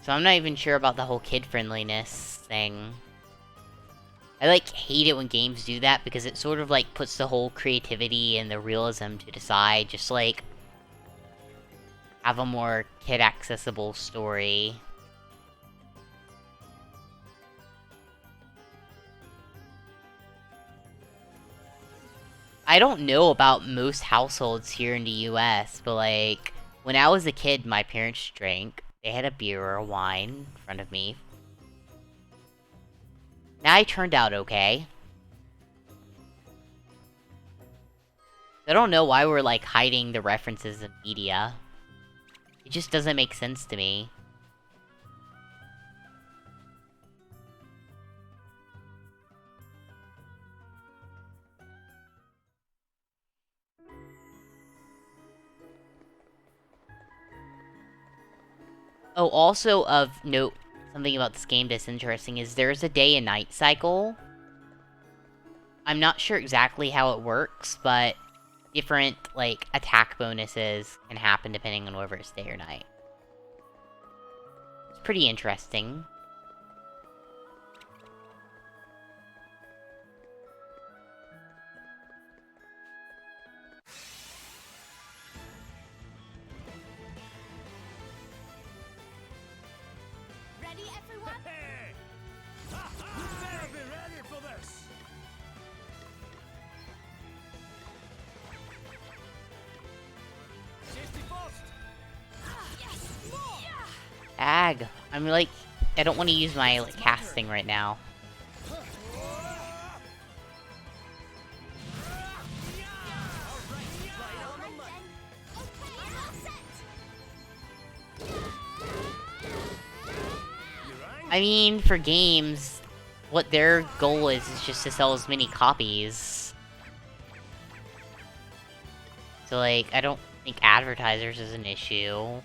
So I'm not even sure about the whole kid-friendliness thing. I, like, hate it when games do that because it sort of, like, puts the whole creativity and the realism to the side. Just, like, have a more kid-accessible story. I don't know about most households here in the US, but, like, when I was a kid, my parents drank. They had a beer or a wine in front of me. Now, I turned out okay. I don't know why we're, like, hiding the references in media. It just doesn't make sense to me. Oh, also of note, something about this game that's interesting is there's a day and night cycle. I'm not sure exactly how it works, but different, like, attack bonuses can happen depending on whether it's day or night. It's pretty interesting. Ready, everyone? You better be ready for this! Safety first! Yes! More! Ag. I'm like, I don't want to use my, like, casting right now. I mean, for games, what their goal is just to sell as many copies. So, like, I don't think advertisers is an issue.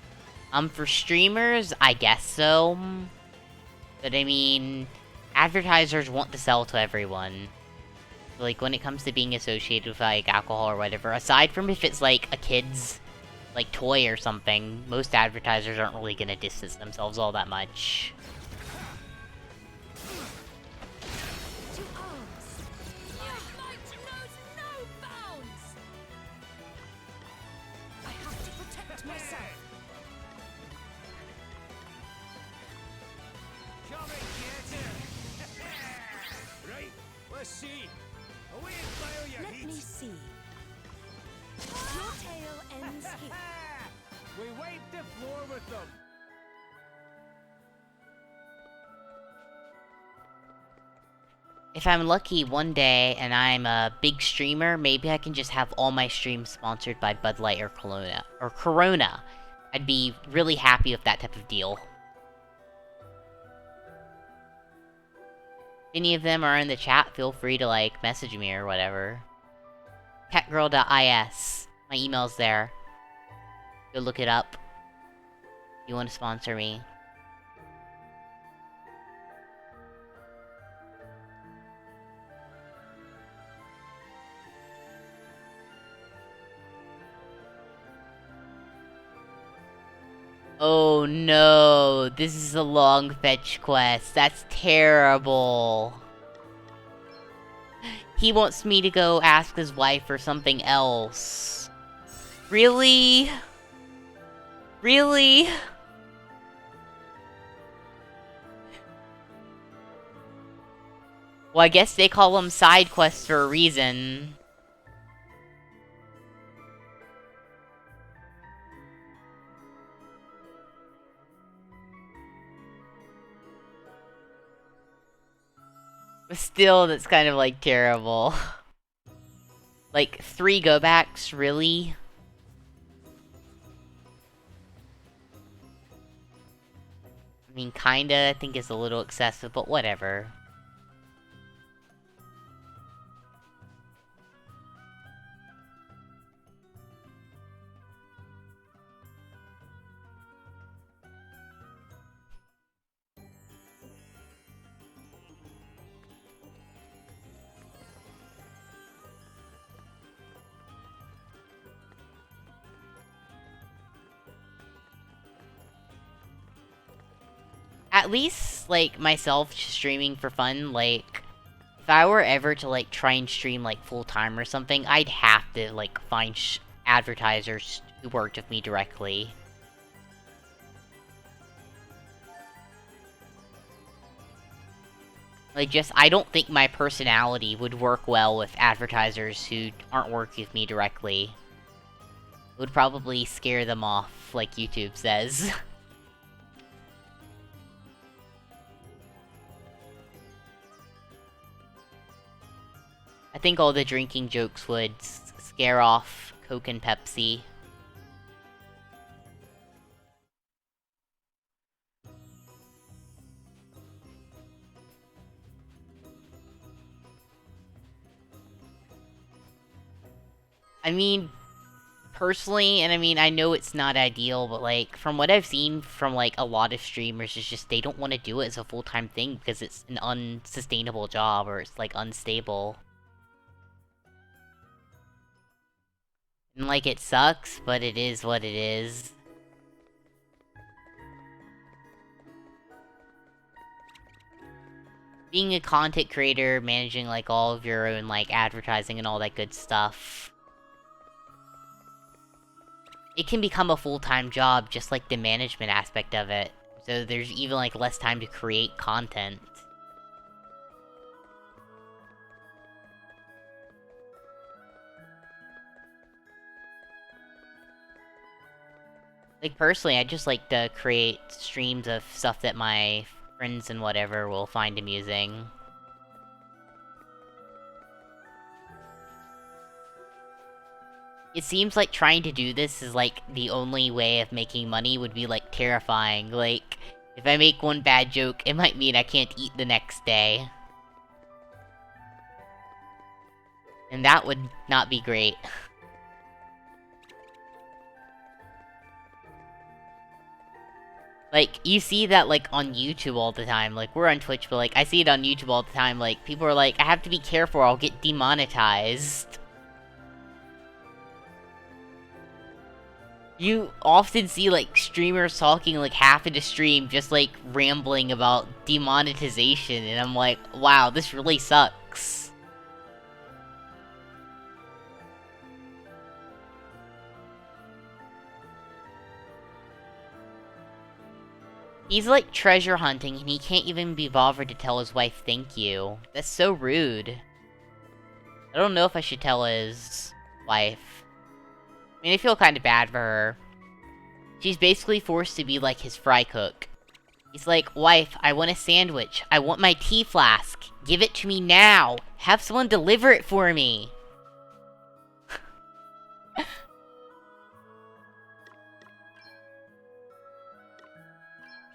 For streamers, I guess so. But I mean, advertisers want to sell to everyone. So, like, when it comes to being associated with, like, alcohol or whatever, aside from if it's, like, a kid's, like, toy or something, most advertisers aren't really gonna distance themselves all that much. To arms! Your might knows no bounds! I have to protect myself. Come and get it! Right, let's see. Away and fire your Let heat! me see. Your tale ends here. We wipe the floor with them! If I'm lucky one day and I'm a big streamer, maybe I can just have all my streams sponsored by Bud Light or Corona. I'd be really happy with that type of deal. If any of them are in the chat, feel free to, like, message me or whatever. Catgirl.is. My email's there. Go look it up. If you want to sponsor me. Oh no, this is a long fetch quest. That's terrible. He wants me to go ask his wife for something else. Really? Really? Well, I guess they call them side quests for a reason. But still, that's kind of, like, terrible. Like, 3 go-backs, really? I mean, kinda, I think is a little excessive, but whatever. At least, like, myself streaming for fun, like, if I were ever to, like, try and stream, like, full-time or something, I'd have to, like, find advertisers who worked with me directly. Like, just, I don't think my personality would work well with advertisers who aren't working with me directly. It would probably scare them off, like YouTube says. I think all the drinking jokes would scare off Coke and Pepsi. I mean, personally, and I mean, I know it's not ideal, but like, from what I've seen from like a lot of streamers, it's just they don't want to do it as a full-time thing because it's an unsustainable job or it's like unstable. And like, it sucks, but it is what it is. Being a content creator, managing like all of your own like advertising and all that good stuff, it can become a full-time job, just like the management aspect of it. So there's even like less time to create content. Like, personally, I just like to create streams of stuff that my friends and whatever will find amusing. It seems like trying to do this is like the only way of making money would be like terrifying. Like, if I make one bad joke, it might mean I can't eat the next day. And that would not be great. Like, you see that, like, on YouTube all the time. Like, we're on Twitch, but, like, I see it on YouTube all the time. Like, people are like, I have to be careful or I'll get demonetized. You often see, like, streamers talking, like, half of the stream just, like, rambling about demonetization. And I'm like, wow, this really sucks. He's like treasure hunting and he can't even be bothered to tell his wife thank you. That's so rude. I don't know if I should tell his wife. I mean, I feel kind of bad for her. She's basically forced to be like his fry cook. He's like, wife, I want a sandwich. I want my tea flask. Give it to me now. Have someone deliver it for me.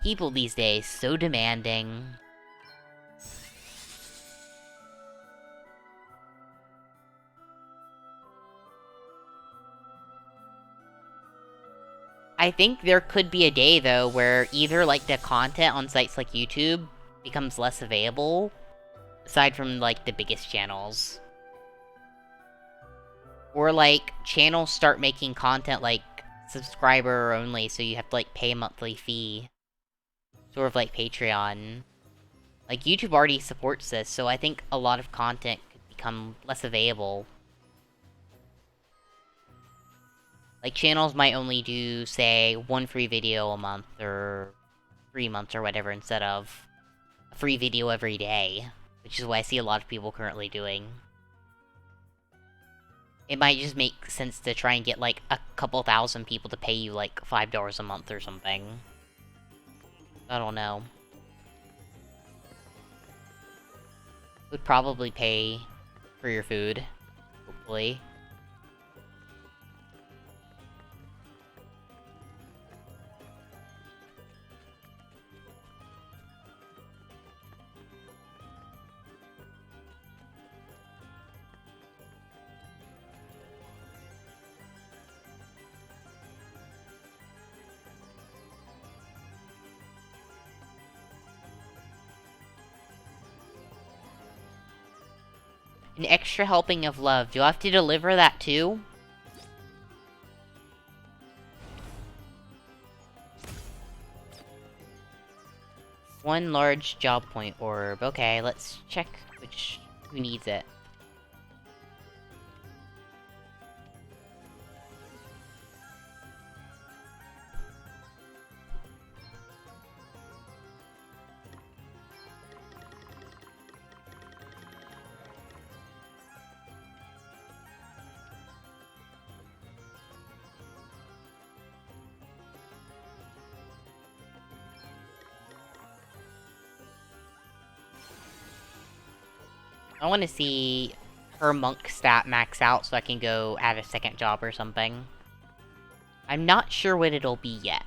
People these days, so demanding. I think there could be a day, though, where either, like, the content on sites like YouTube becomes less available, aside from, like, the biggest channels. Or, like, channels start making content, like, subscriber only, so you have to, like, pay a monthly fee. Sort of like Patreon. Like, YouTube already supports this, so I think a lot of content could become less available. Like, channels might only do, say, one free video a month, or 3 months, or whatever, instead of a free video every day. Which is what I see a lot of people currently doing. It might just make sense to try and get, like, a couple thousand people to pay you, like, $5 a month or something. I don't know. Would probably pay for your food, hopefully. An extra helping of love. Do I have to deliver that too? One large job point orb. Okay, let's check who needs it. I want to see her monk stat max out so I can go add a second job or something. I'm not sure what it'll be yet.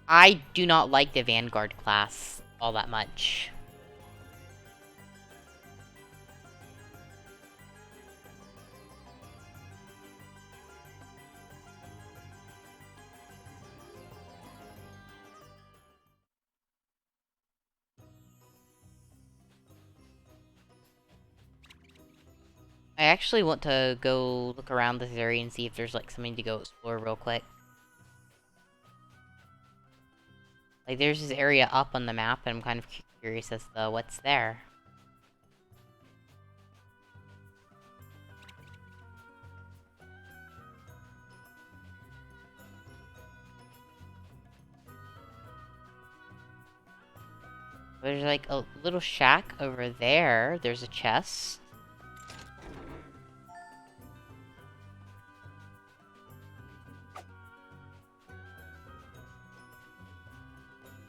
I do not like the Vanguard class all that much. I actually want to go look around this area and see if there's, like, something to go explore real quick. Like, there's this area up on the map, and I'm kind of curious as to what's there. There's, like, a little shack over there. There's a chest.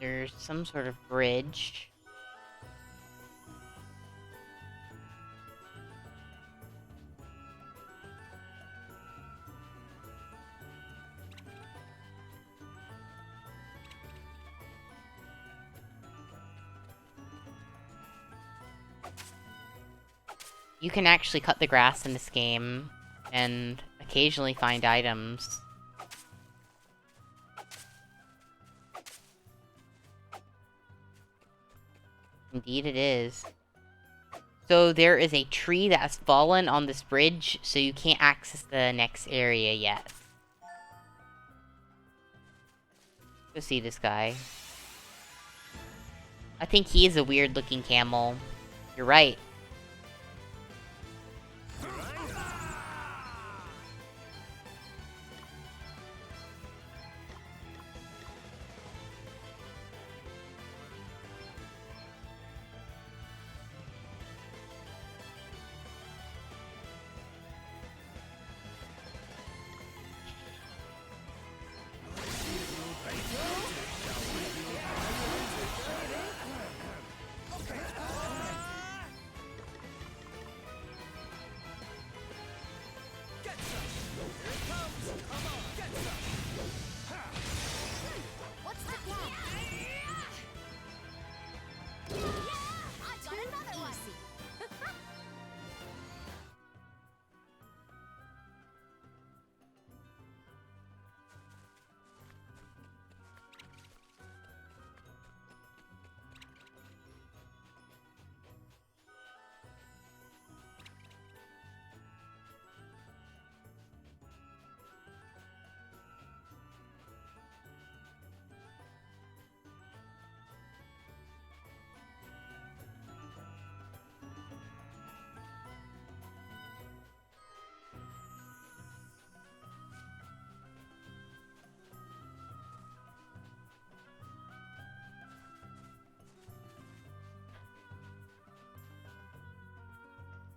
There's some sort of bridge. You can actually cut the grass in this game, and occasionally find items. Indeed it is. So there is a tree that has fallen on this bridge, so you can't access the next area yet. Go see this guy. I think he is a weird looking camel. You're right.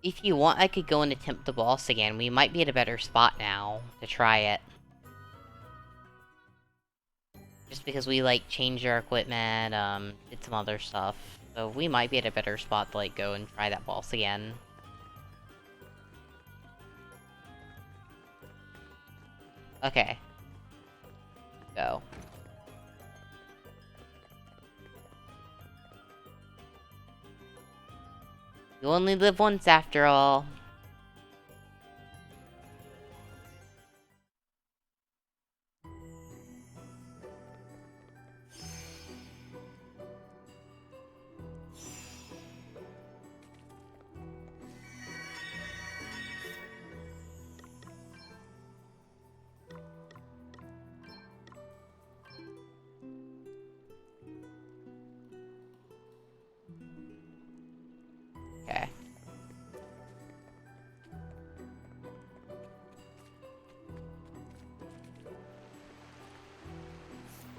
If you want, I could go and attempt the boss again. We might be at a better spot now to try it. Just because we, like, changed our equipment, did some other stuff. So we might be at a better spot to, like, go and try that boss again. Okay. Go. You only live once after all. Okay.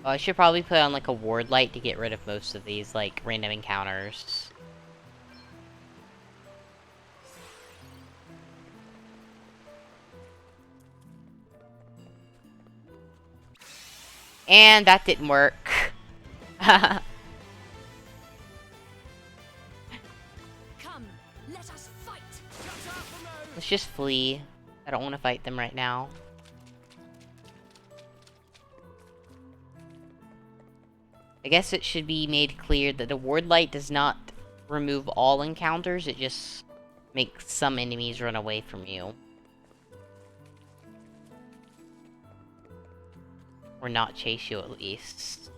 Oh, I should probably put on, like, a ward light to get rid of most of these, like, random encounters. And that didn't work. Come, let us fight. Let's just flee. I don't want to fight them right now. I guess it should be made clear that the ward light does not remove all encounters, it just makes some enemies run away from you. Or not chase you, at least.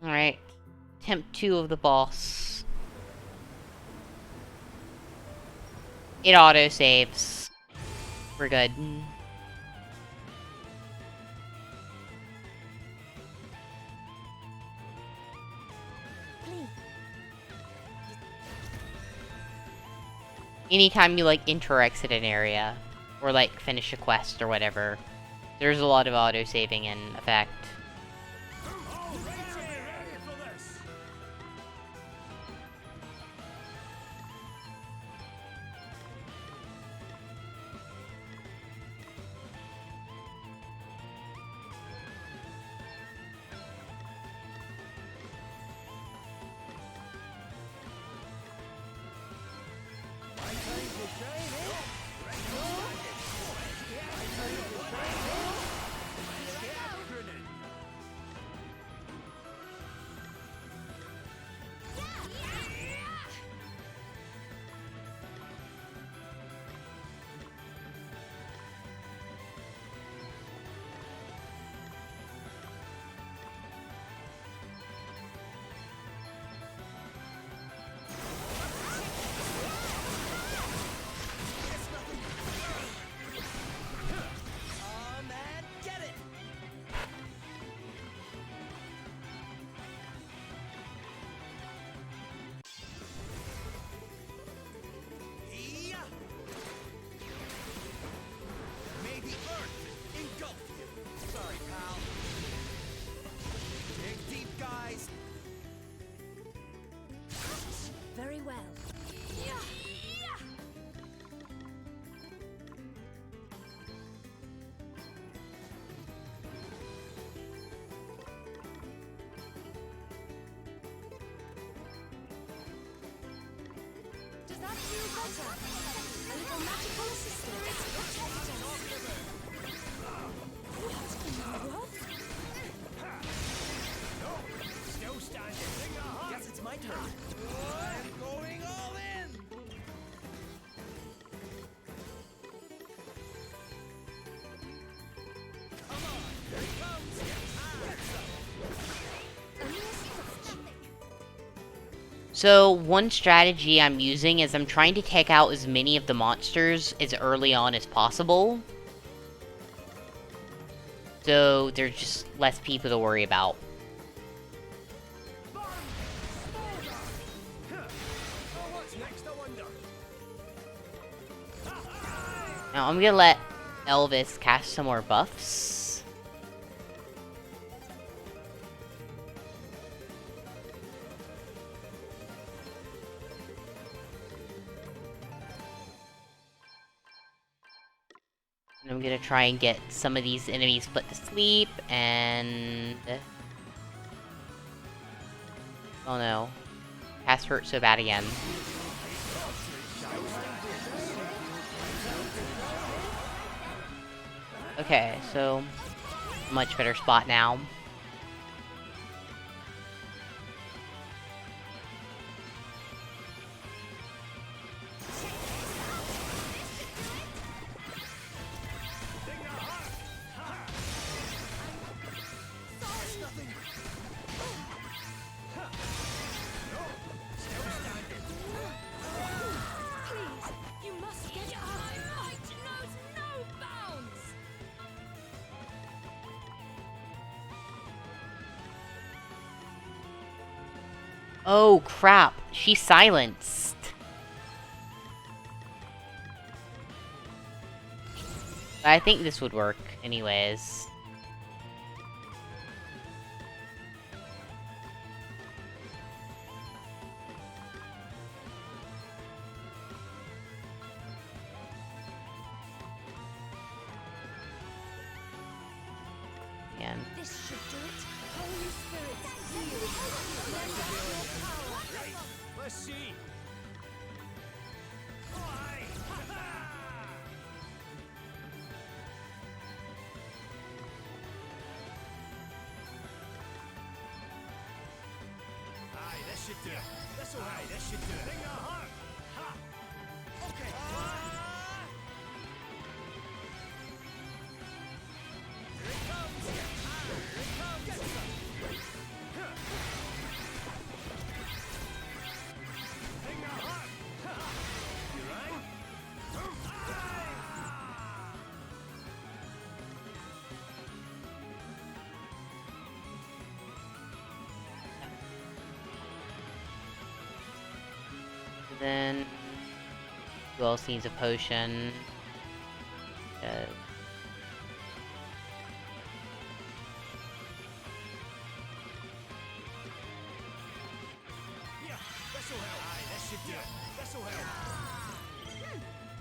Alright. Attempt 2 of the boss. It auto-saves. We're good. Please. Anytime you, like, enter or exit an area, or, like, finish a quest or whatever, there's a lot of auto-saving in effect. Man, get it! Here! May the earth engulf you. Sorry, pal. Dig deep, guys. Very well. Does that feel better? A little magical assistance. Protect us. What in the world? Still standing. Guess it's my turn. I'm going all in. Come on, here he comes. Only a scratch. So, one strategy I'm using is I'm trying to take out as many of the monsters as early on as possible. So, there's just less people to worry about. Now I'm gonna let Elvis cast some more buffs. And I'm gonna try and get some of these enemies put to sleep, and... Oh no. Cast hurt so bad again. Okay, so... much better spot now. Please, you must get out. My might knows no bounds. Oh crap, she's silenced. I think this would work anyways. And This should do it. Holy Spirit, heal. Lend us your power. Let's see. Aye, that should do it. That's all right. That should do it. Bring your heart. Ha. Okay. Here it comes. Here it comes. Get some. Bring your heart. You right? then... Who else needs a potion? Yeah, this'll help. Aye, that should do it. This'll help.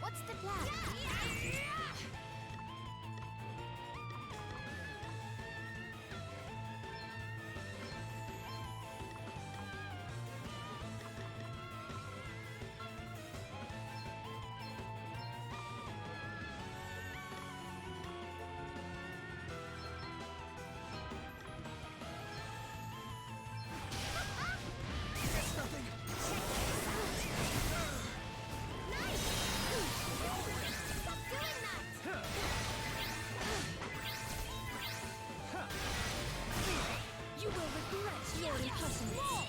What's the plan? You will regret your impertinence.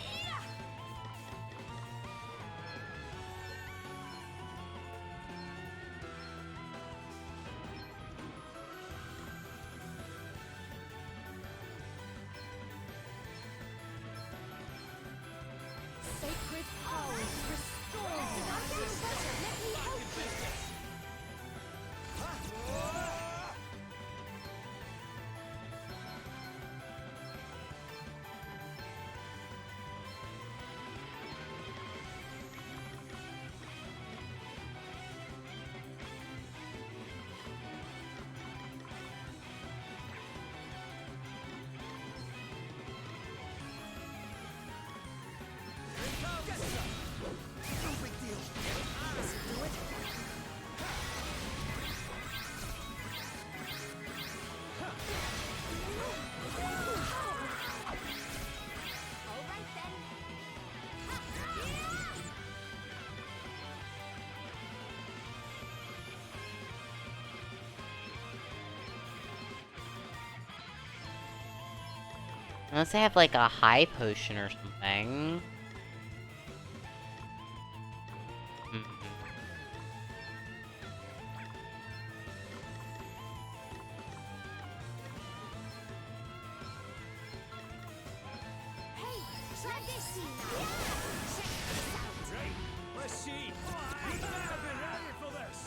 Sacred power restores the Let me help you. No big deal. Do it. All right then. Unless they have like a high potion or something. Hmm. Hey, try this. Right? Let's see. I've been ready for this.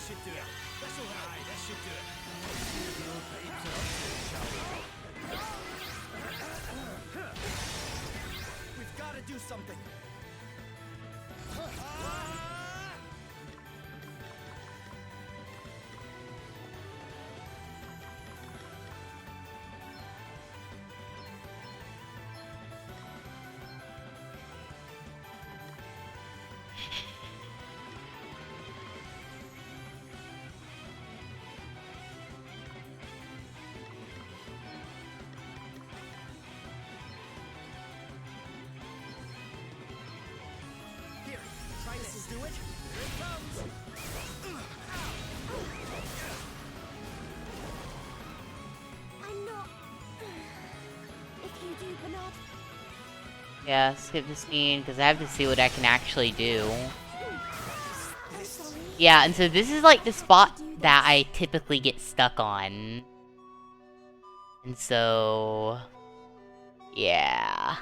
should do it. That's alright, that should do it. We've got to do something. Here, try this. Do it. Here it comes. I'm not. If you do, Bernard. Yeah, skip the scene, because I have to see what I can actually do. I'm sorry. Yeah, and so this is like the spot that I typically get stuck on. And so... yeah.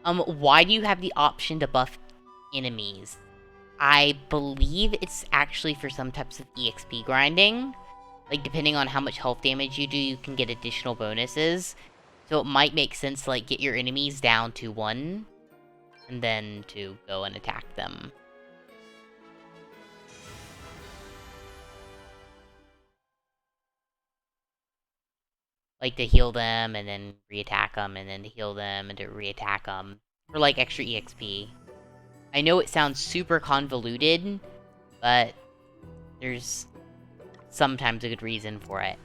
Why do you have the option to buff enemies? I believe it's actually for some types of EXP grinding. Like, depending on how much health damage you do, you can get additional bonuses. So it might make sense to, like, get your enemies down to 1, and then to go and attack them. Like, to heal them, and then re-attack them, and then to heal them, and to re-attack them. For, like, extra EXP. I know it sounds super convoluted, but there's sometimes a good reason for it.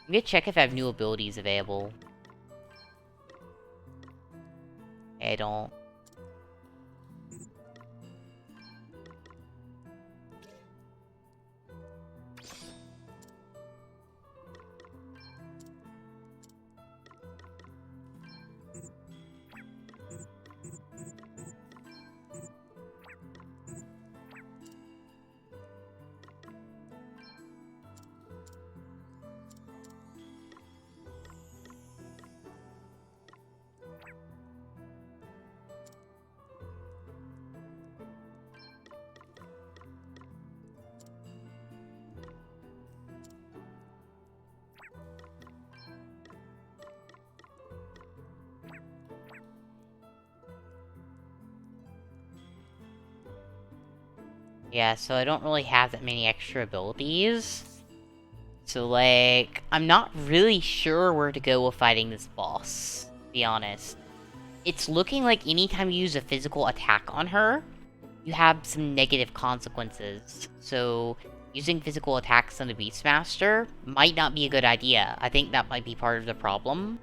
I'm gonna check if I have new abilities available. I don't. Yeah, so I don't really have that many extra abilities. So, like, I'm not really sure where to go with fighting this boss, to be honest. It's looking like anytime you use a physical attack on her, you have some negative consequences. So, using physical attacks on the Beastmaster might not be a good idea. I think that might be part of the problem.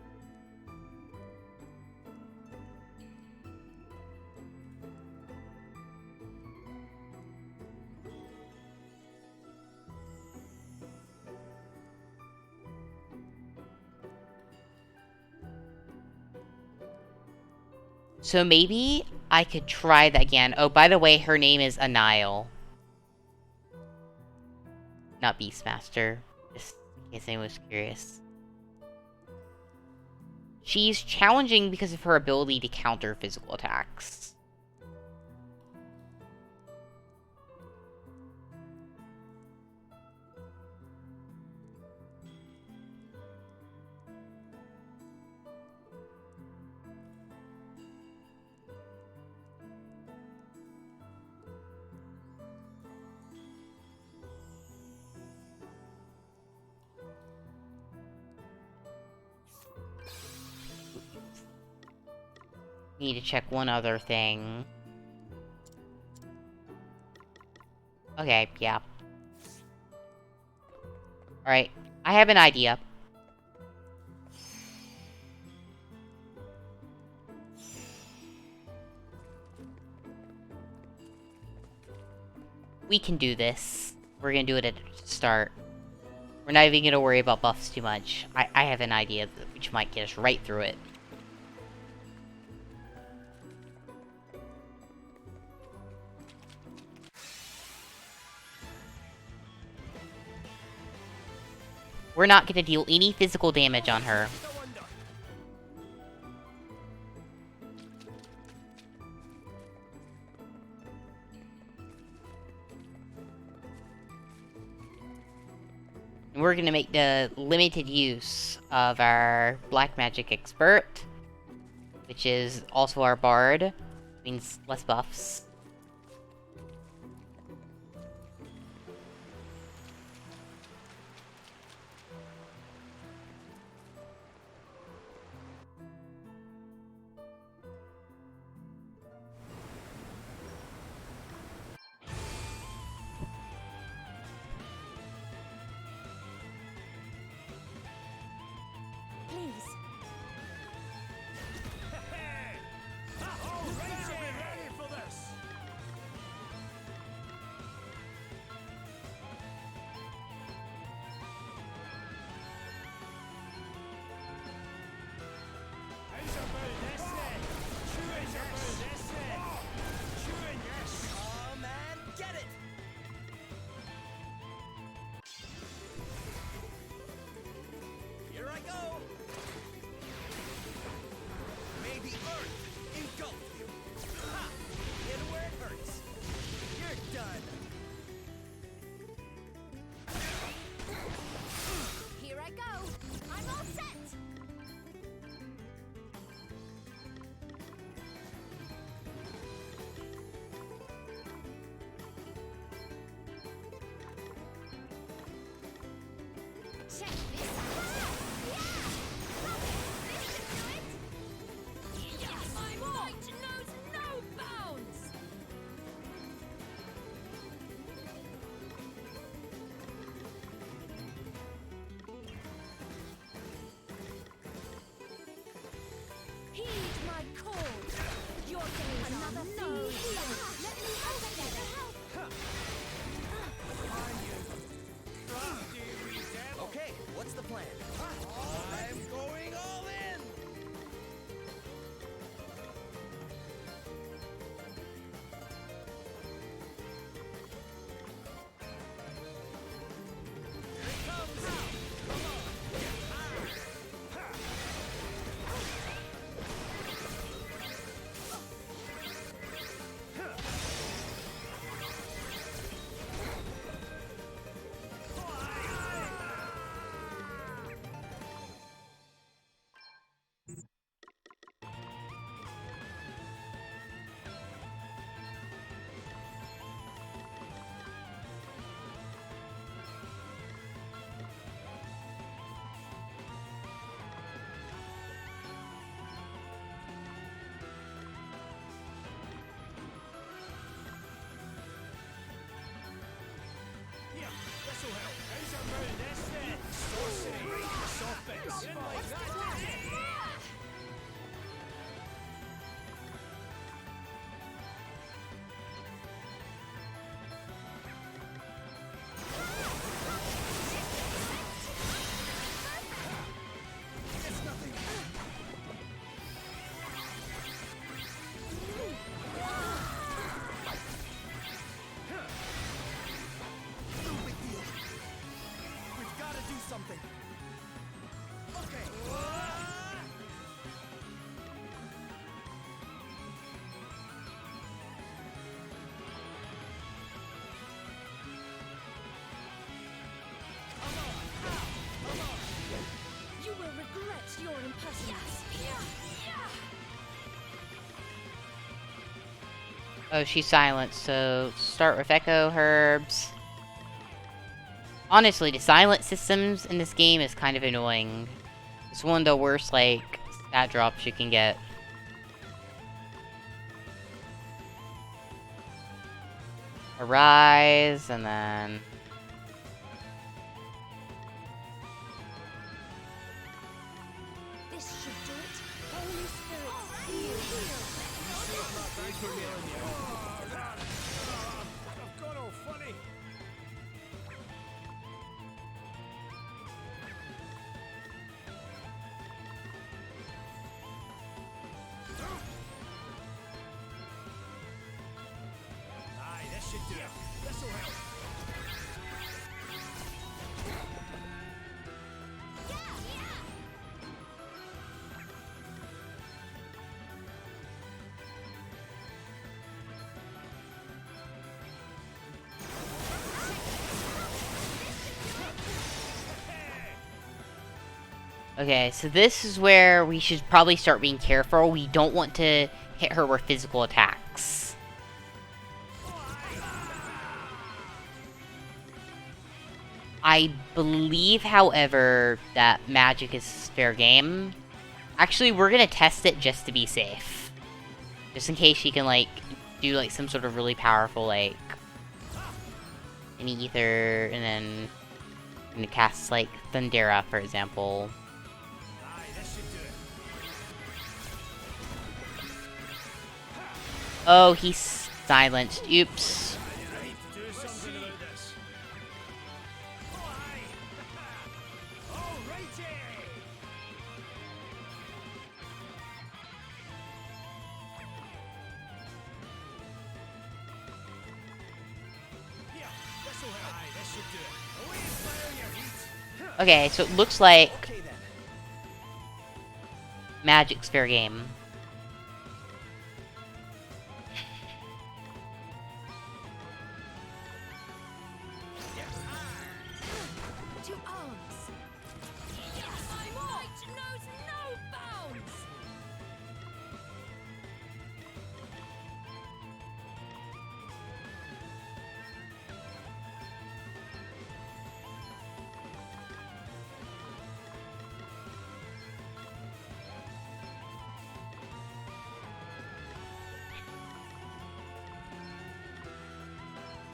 So maybe I could try that again. Oh, by the way, her name is Anile. Not Beastmaster. Just in case anyone was curious. She's challenging because of her ability to counter physical attacks. Need to check one other thing. Okay, yeah. Alright, I have an idea. We can do this. We're gonna do it at the start. We're not even gonna worry about buffs too much. I have an idea which might get us right through it. We're not gonna deal any physical damage on her. We're gonna make the limited use of our Black Magic Expert, which is also our Bard. Means less buffs. Please. Ready for this. Come and get it. Here I go. May the earth engulf you. Ha! Hit where it hurts. You're done. Here I go. I'm all set. Check this out. Yes, my might knows no bounds. Heed my call. Your days another no. Let me help you. Okay, what's the plan? I'm going all in. Here it comes. Come on. Something. Okay. You will regret your impertinence. Oh, she's silenced, so start with Echo Herbs. Honestly, the silent systems in this game is kind of annoying. It's one of the worst, like, stat drops you can get. Arise, and then... This should do it. Holy Spirit, heal. I've got all funny. Aye, this should do it. This'll help. Okay, so this is where we should probably start being careful. We don't want to hit her with physical attacks. I believe, however, that magic is fair game. Actually, we're gonna test it just to be safe. Just in case she can, like, do, like, some sort of really powerful, like, an ether, and then I'm gonna cast, like, Thundera, for example. Oh, he's silenced. Oops. Okay, so it looks like Okay then. magic's fair game. To arms. My might knows no bounds.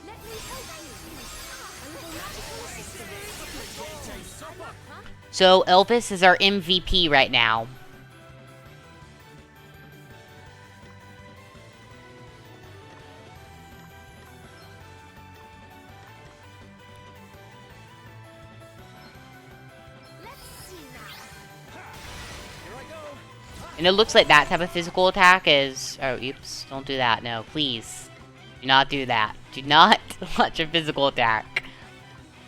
Let me help you. A little magical assistance. Huh? So Elvis is our MVP right now. Let's see now. Here I go. And it looks like that type of physical attack is... Oh, oops. Don't do that. No, please. Do not do that. Do not launch a physical attack.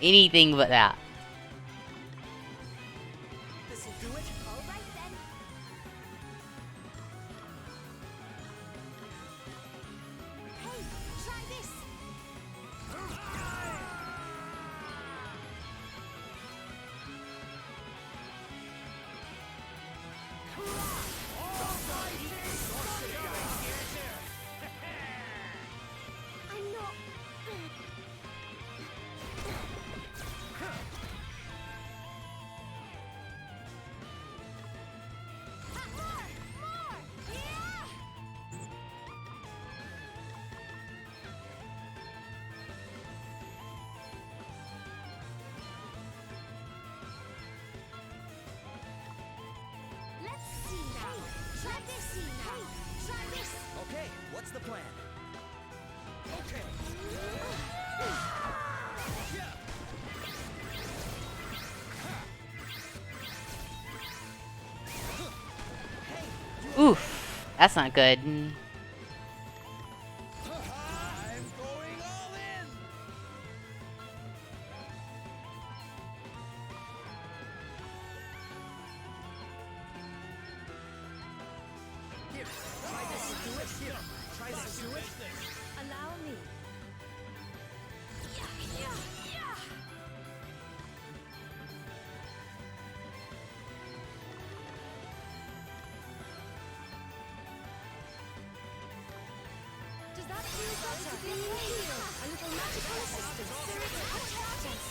Anything but that. This'll do it. All right then. Hey, try this. I'm not. More! Yeah! Let's see now. Try this. See now. Try this. Okay, what's the plan? Okay. Oof. That's not good. I'm going all in. Here, try this. Do it. Here, try this. Do it. Allow me. Does that feel better? A little magical assistance. Spirit, protect us.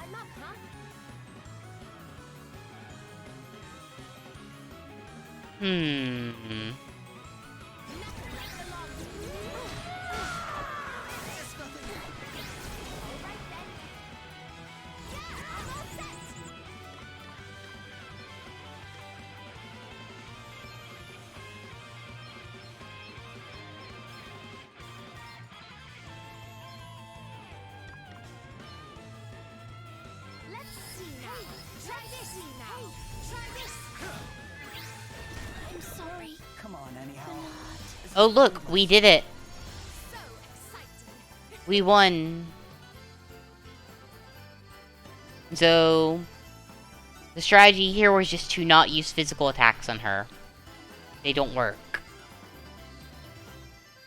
I'm up, huh? Hmm. Let's see now. Try this now. Try this. I'm sorry. Come on, anyhow. Oh, look. We did it. So exciting. We won. So... The strategy here was just to not use physical attacks on her. They don't work.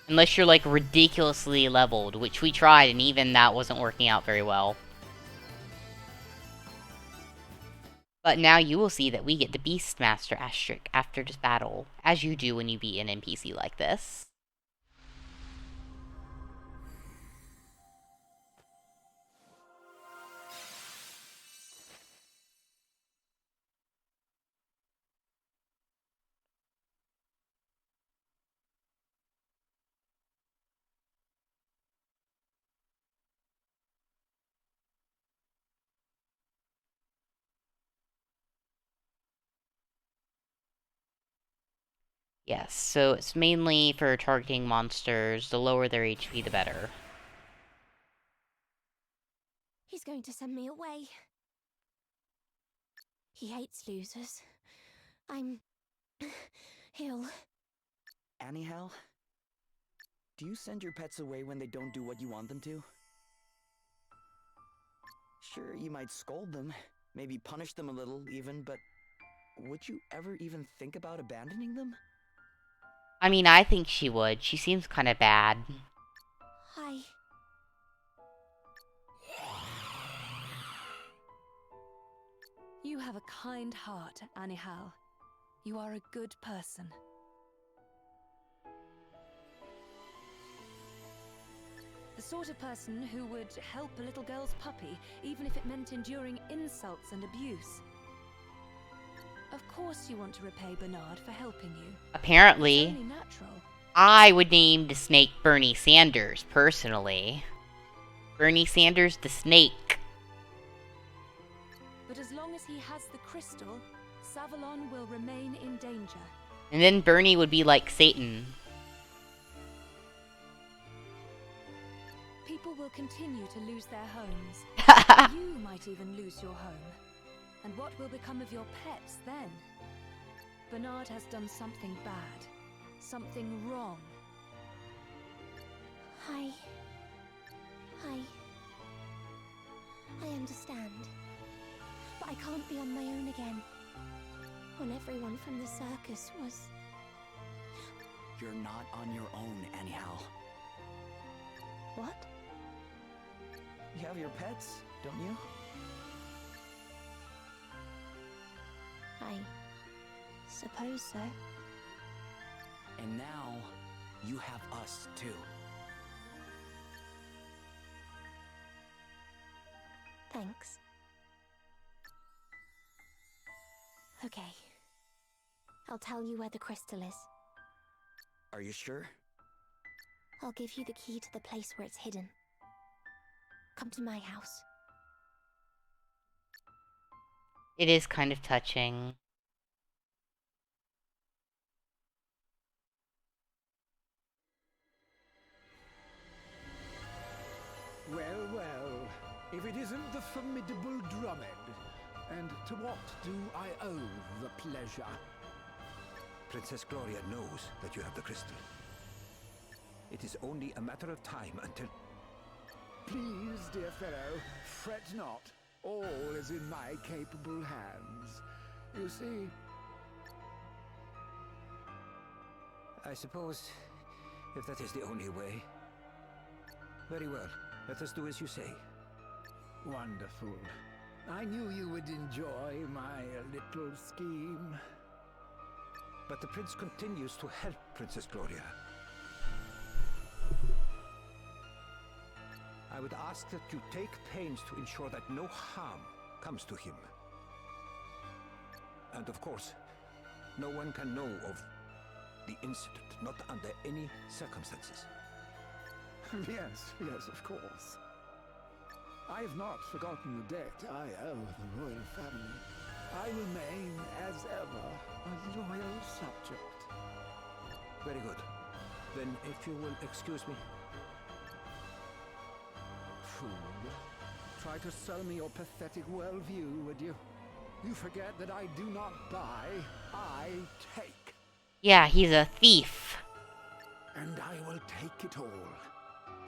Unless you're, like, ridiculously leveled, which we tried, and even that wasn't working out very well. But now you will see that we get the Beastmaster asterisk after this battle, as you do when you beat an NPC like this. Yes, so it's mainly for targeting monsters. The lower their HP, the better. He's going to send me away. He hates losers. I'm ill. Anyhow, do you send your pets away when they don't do what you want them to? Sure, you might scold them, maybe punish them a little even, but would you ever even think about abandoning them? I mean, I think she would. She seems kind of bad. Hi. You have a kind heart, Anihal. You are a good person. The sort of person who would help a little girl's puppy, even if it meant enduring insults and abuse. Of course you want to repay Bernard for helping you. Apparently, It's only natural. I would name the snake Bernie Sanders, personally. Bernie Sanders the snake. But as long as he has the crystal, Savalon will remain in danger. And then Bernie would be like Satan. People will continue to lose their homes. You might even lose your home. And what will become of your pets then? Bernard has done something bad. Something wrong. Hi. I understand. But I can't be on my own again. When everyone from the circus was... You're not on your own, anyhow. What? You have your pets, don't you? I suppose so. And now, you have us, too. Thanks. Okay. I'll tell you where the crystal is. Are you sure? I'll give you the key to the place where it's hidden. Come to my house. It is kind of touching. Well, well, if it isn't the formidable Drummond. And to what do I owe the pleasure? Princess Gloria knows that you have the crystal. It is only a matter of time until... Please, dear fellow, fret not. All is in my capable hands. You see... I suppose, if that is the only way... Very well, let us do as you say. Wonderful. I knew you would enjoy my little scheme. But the prince continues to help Princess Gloria. I would ask that you take pains to ensure that no harm comes to him. And of course, no one can know of the incident, not under any circumstances. Yes, of course. I have not forgotten the debt I owe the royal family. I remain, as ever, a loyal subject. Very good. Then, if you will excuse me. Fool. Try to sell me your pathetic worldview, would you? You forget that I do not buy, I take. Yeah, he's a thief. And I will take it all.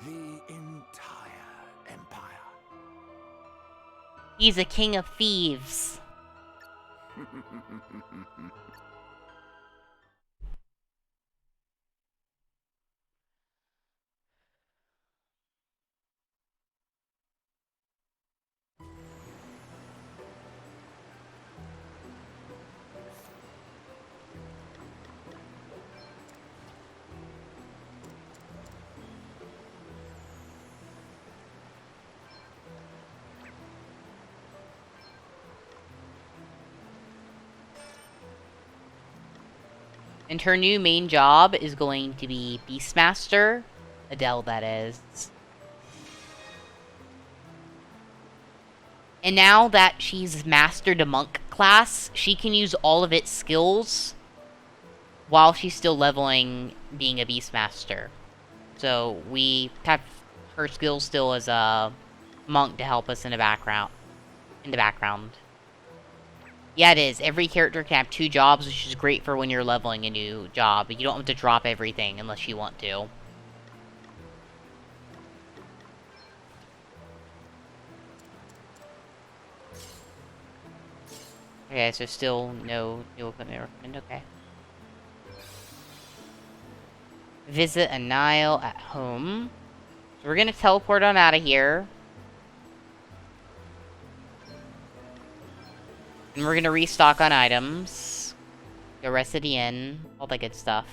The entire empire. He's a king of thieves. And her new main job is going to be Beastmaster. Adele, that is. And now that she's mastered a monk class, she can use all of its skills while she's still leveling being a Beastmaster. So we have her skills still as a monk to help us in the background. Yeah, it is. Every character can have 2 jobs, which is great for when you're leveling a new job. You don't have to drop everything unless you want to. Okay, so still no new equipment recommended. Okay. Visit a Nile at home. So we're gonna teleport on out of here. And we're gonna restock on items. Go rest at the inn. All that good stuff.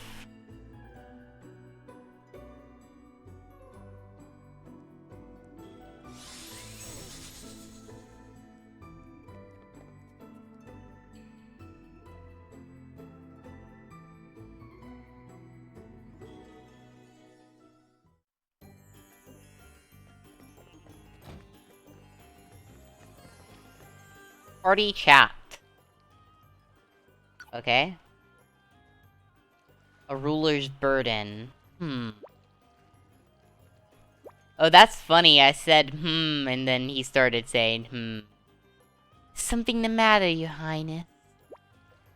Party chat. Okay. A ruler's burden. Oh, that's funny. I said, and then he started saying, Something the matter, your highness?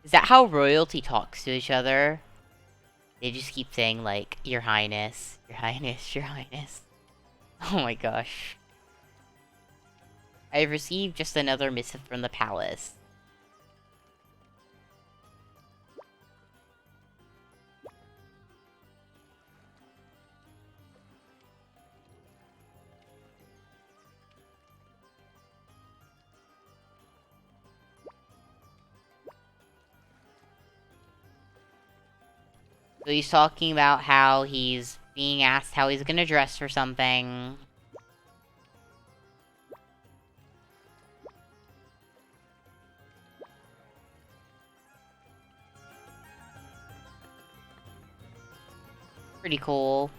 Is that how royalty talks to each other? They just keep saying, like, your highness, your highness, your highness. Oh my gosh. I have received just another missive from the palace. So he's talking about how he's being asked how he's gonna dress for something. Pretty cool.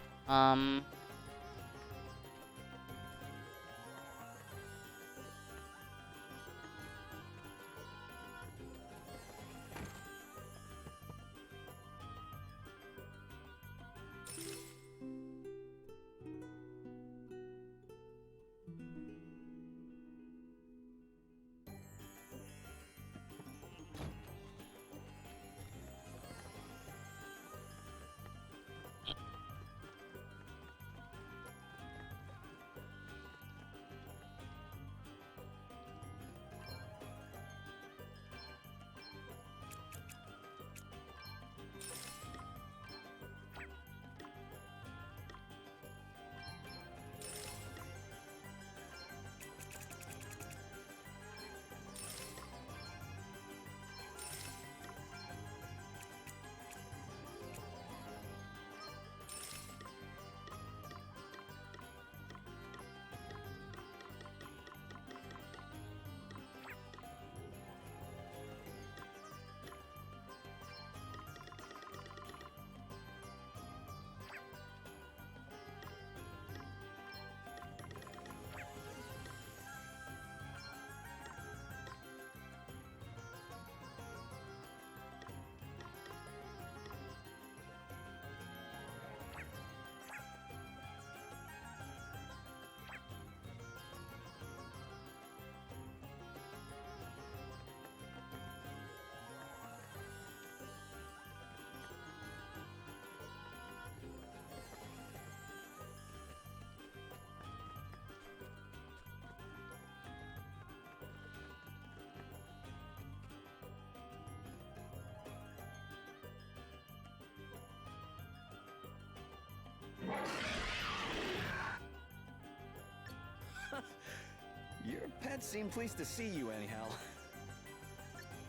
pets seem pleased to see you anyhow.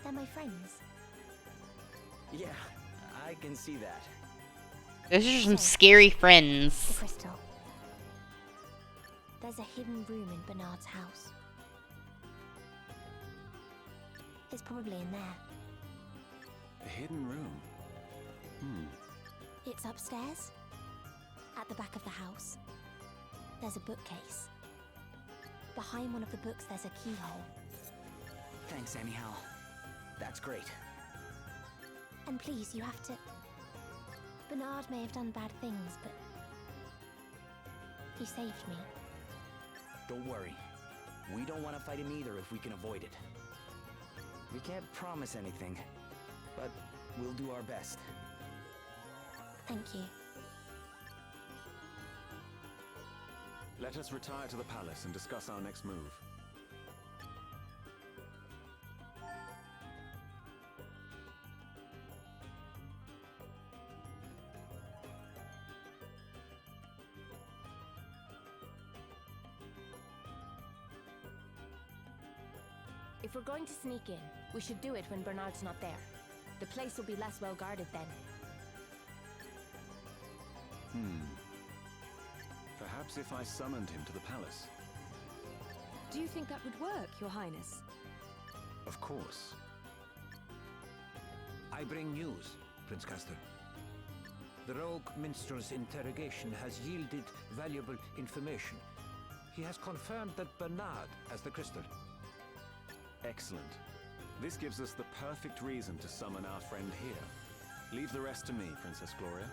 They're my friends. Yeah, I can see that. Those are some scary The friends. crystal. There's a hidden room in Bernard's house. It's probably in there. A hidden room. It's upstairs. At the back of the house. There's a bookcase. Behind one of the books there's a keyhole. Thanks anyhow. That's great. And please, you have to... Bernard may have done bad things, but... he saved me. Don't worry. We don't want to fight him either if we can avoid it. We can't promise anything, but we'll do our best. Thank you. Let us retire to the palace and discuss our next move. If we're going to sneak in, we should do it when Bernard's not there. The place will be less well guarded then. Perhaps if I summoned him to the palace. Do you think that would work, Your Highness? Of course. I bring news, Prince Castor. The rogue minstrel's interrogation has yielded valuable information. He has confirmed that Bernard has the crystal. Excellent. This gives us the perfect reason to summon our friend here. Leave the rest to me, Princess Gloria.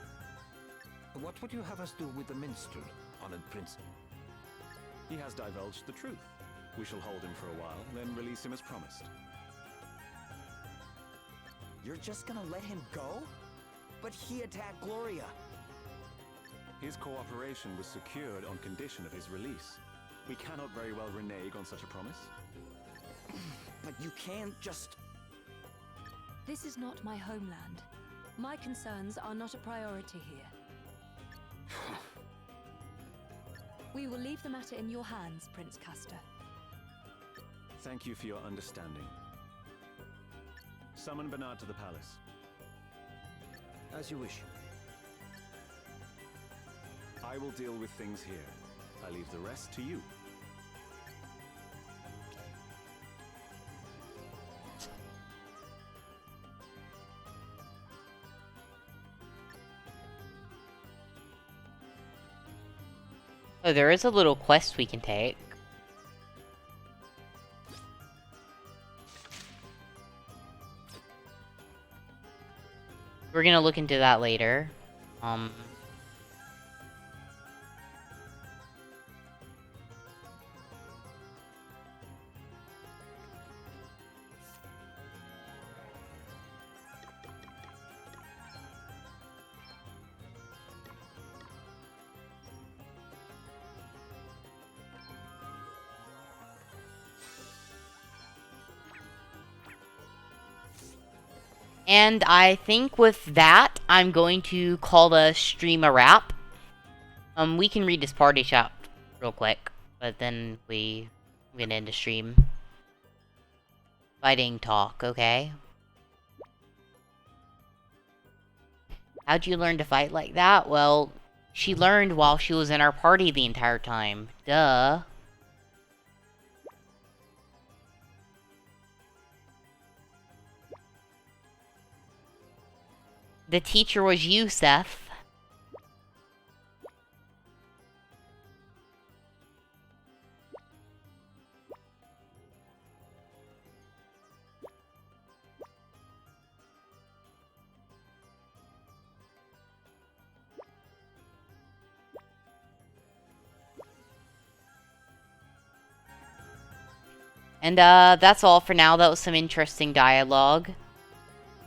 What would you have us do with the minstrel, honored prince? He has divulged the truth. We shall hold him for a while, then release him as promised. You're just gonna let him go? But he attacked Gloria. His cooperation was secured on condition of his release. We cannot very well renege on such a promise. But you can't just... This is not my homeland. My concerns are not a priority here. We will leave the matter in your hands, Prince Castor. Thank you for your understanding. Summon Bernard to the palace. As you wish. I will deal with things here. I leave the rest to you. Oh, there is a little quest we can take. We're gonna look into that later. And I think with that, I'm going to call the stream a wrap. We can read this party chat real quick, but then I'm gonna end the stream. Fighting talk, okay? How'd you learn to fight like that? Well, she learned while she was in our party the entire time. Duh. The teacher was you, Seth. And that's all for now. That was some interesting dialogue.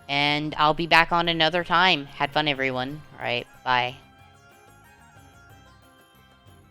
And I'll be back on another time. Had fun, everyone. Alright, bye.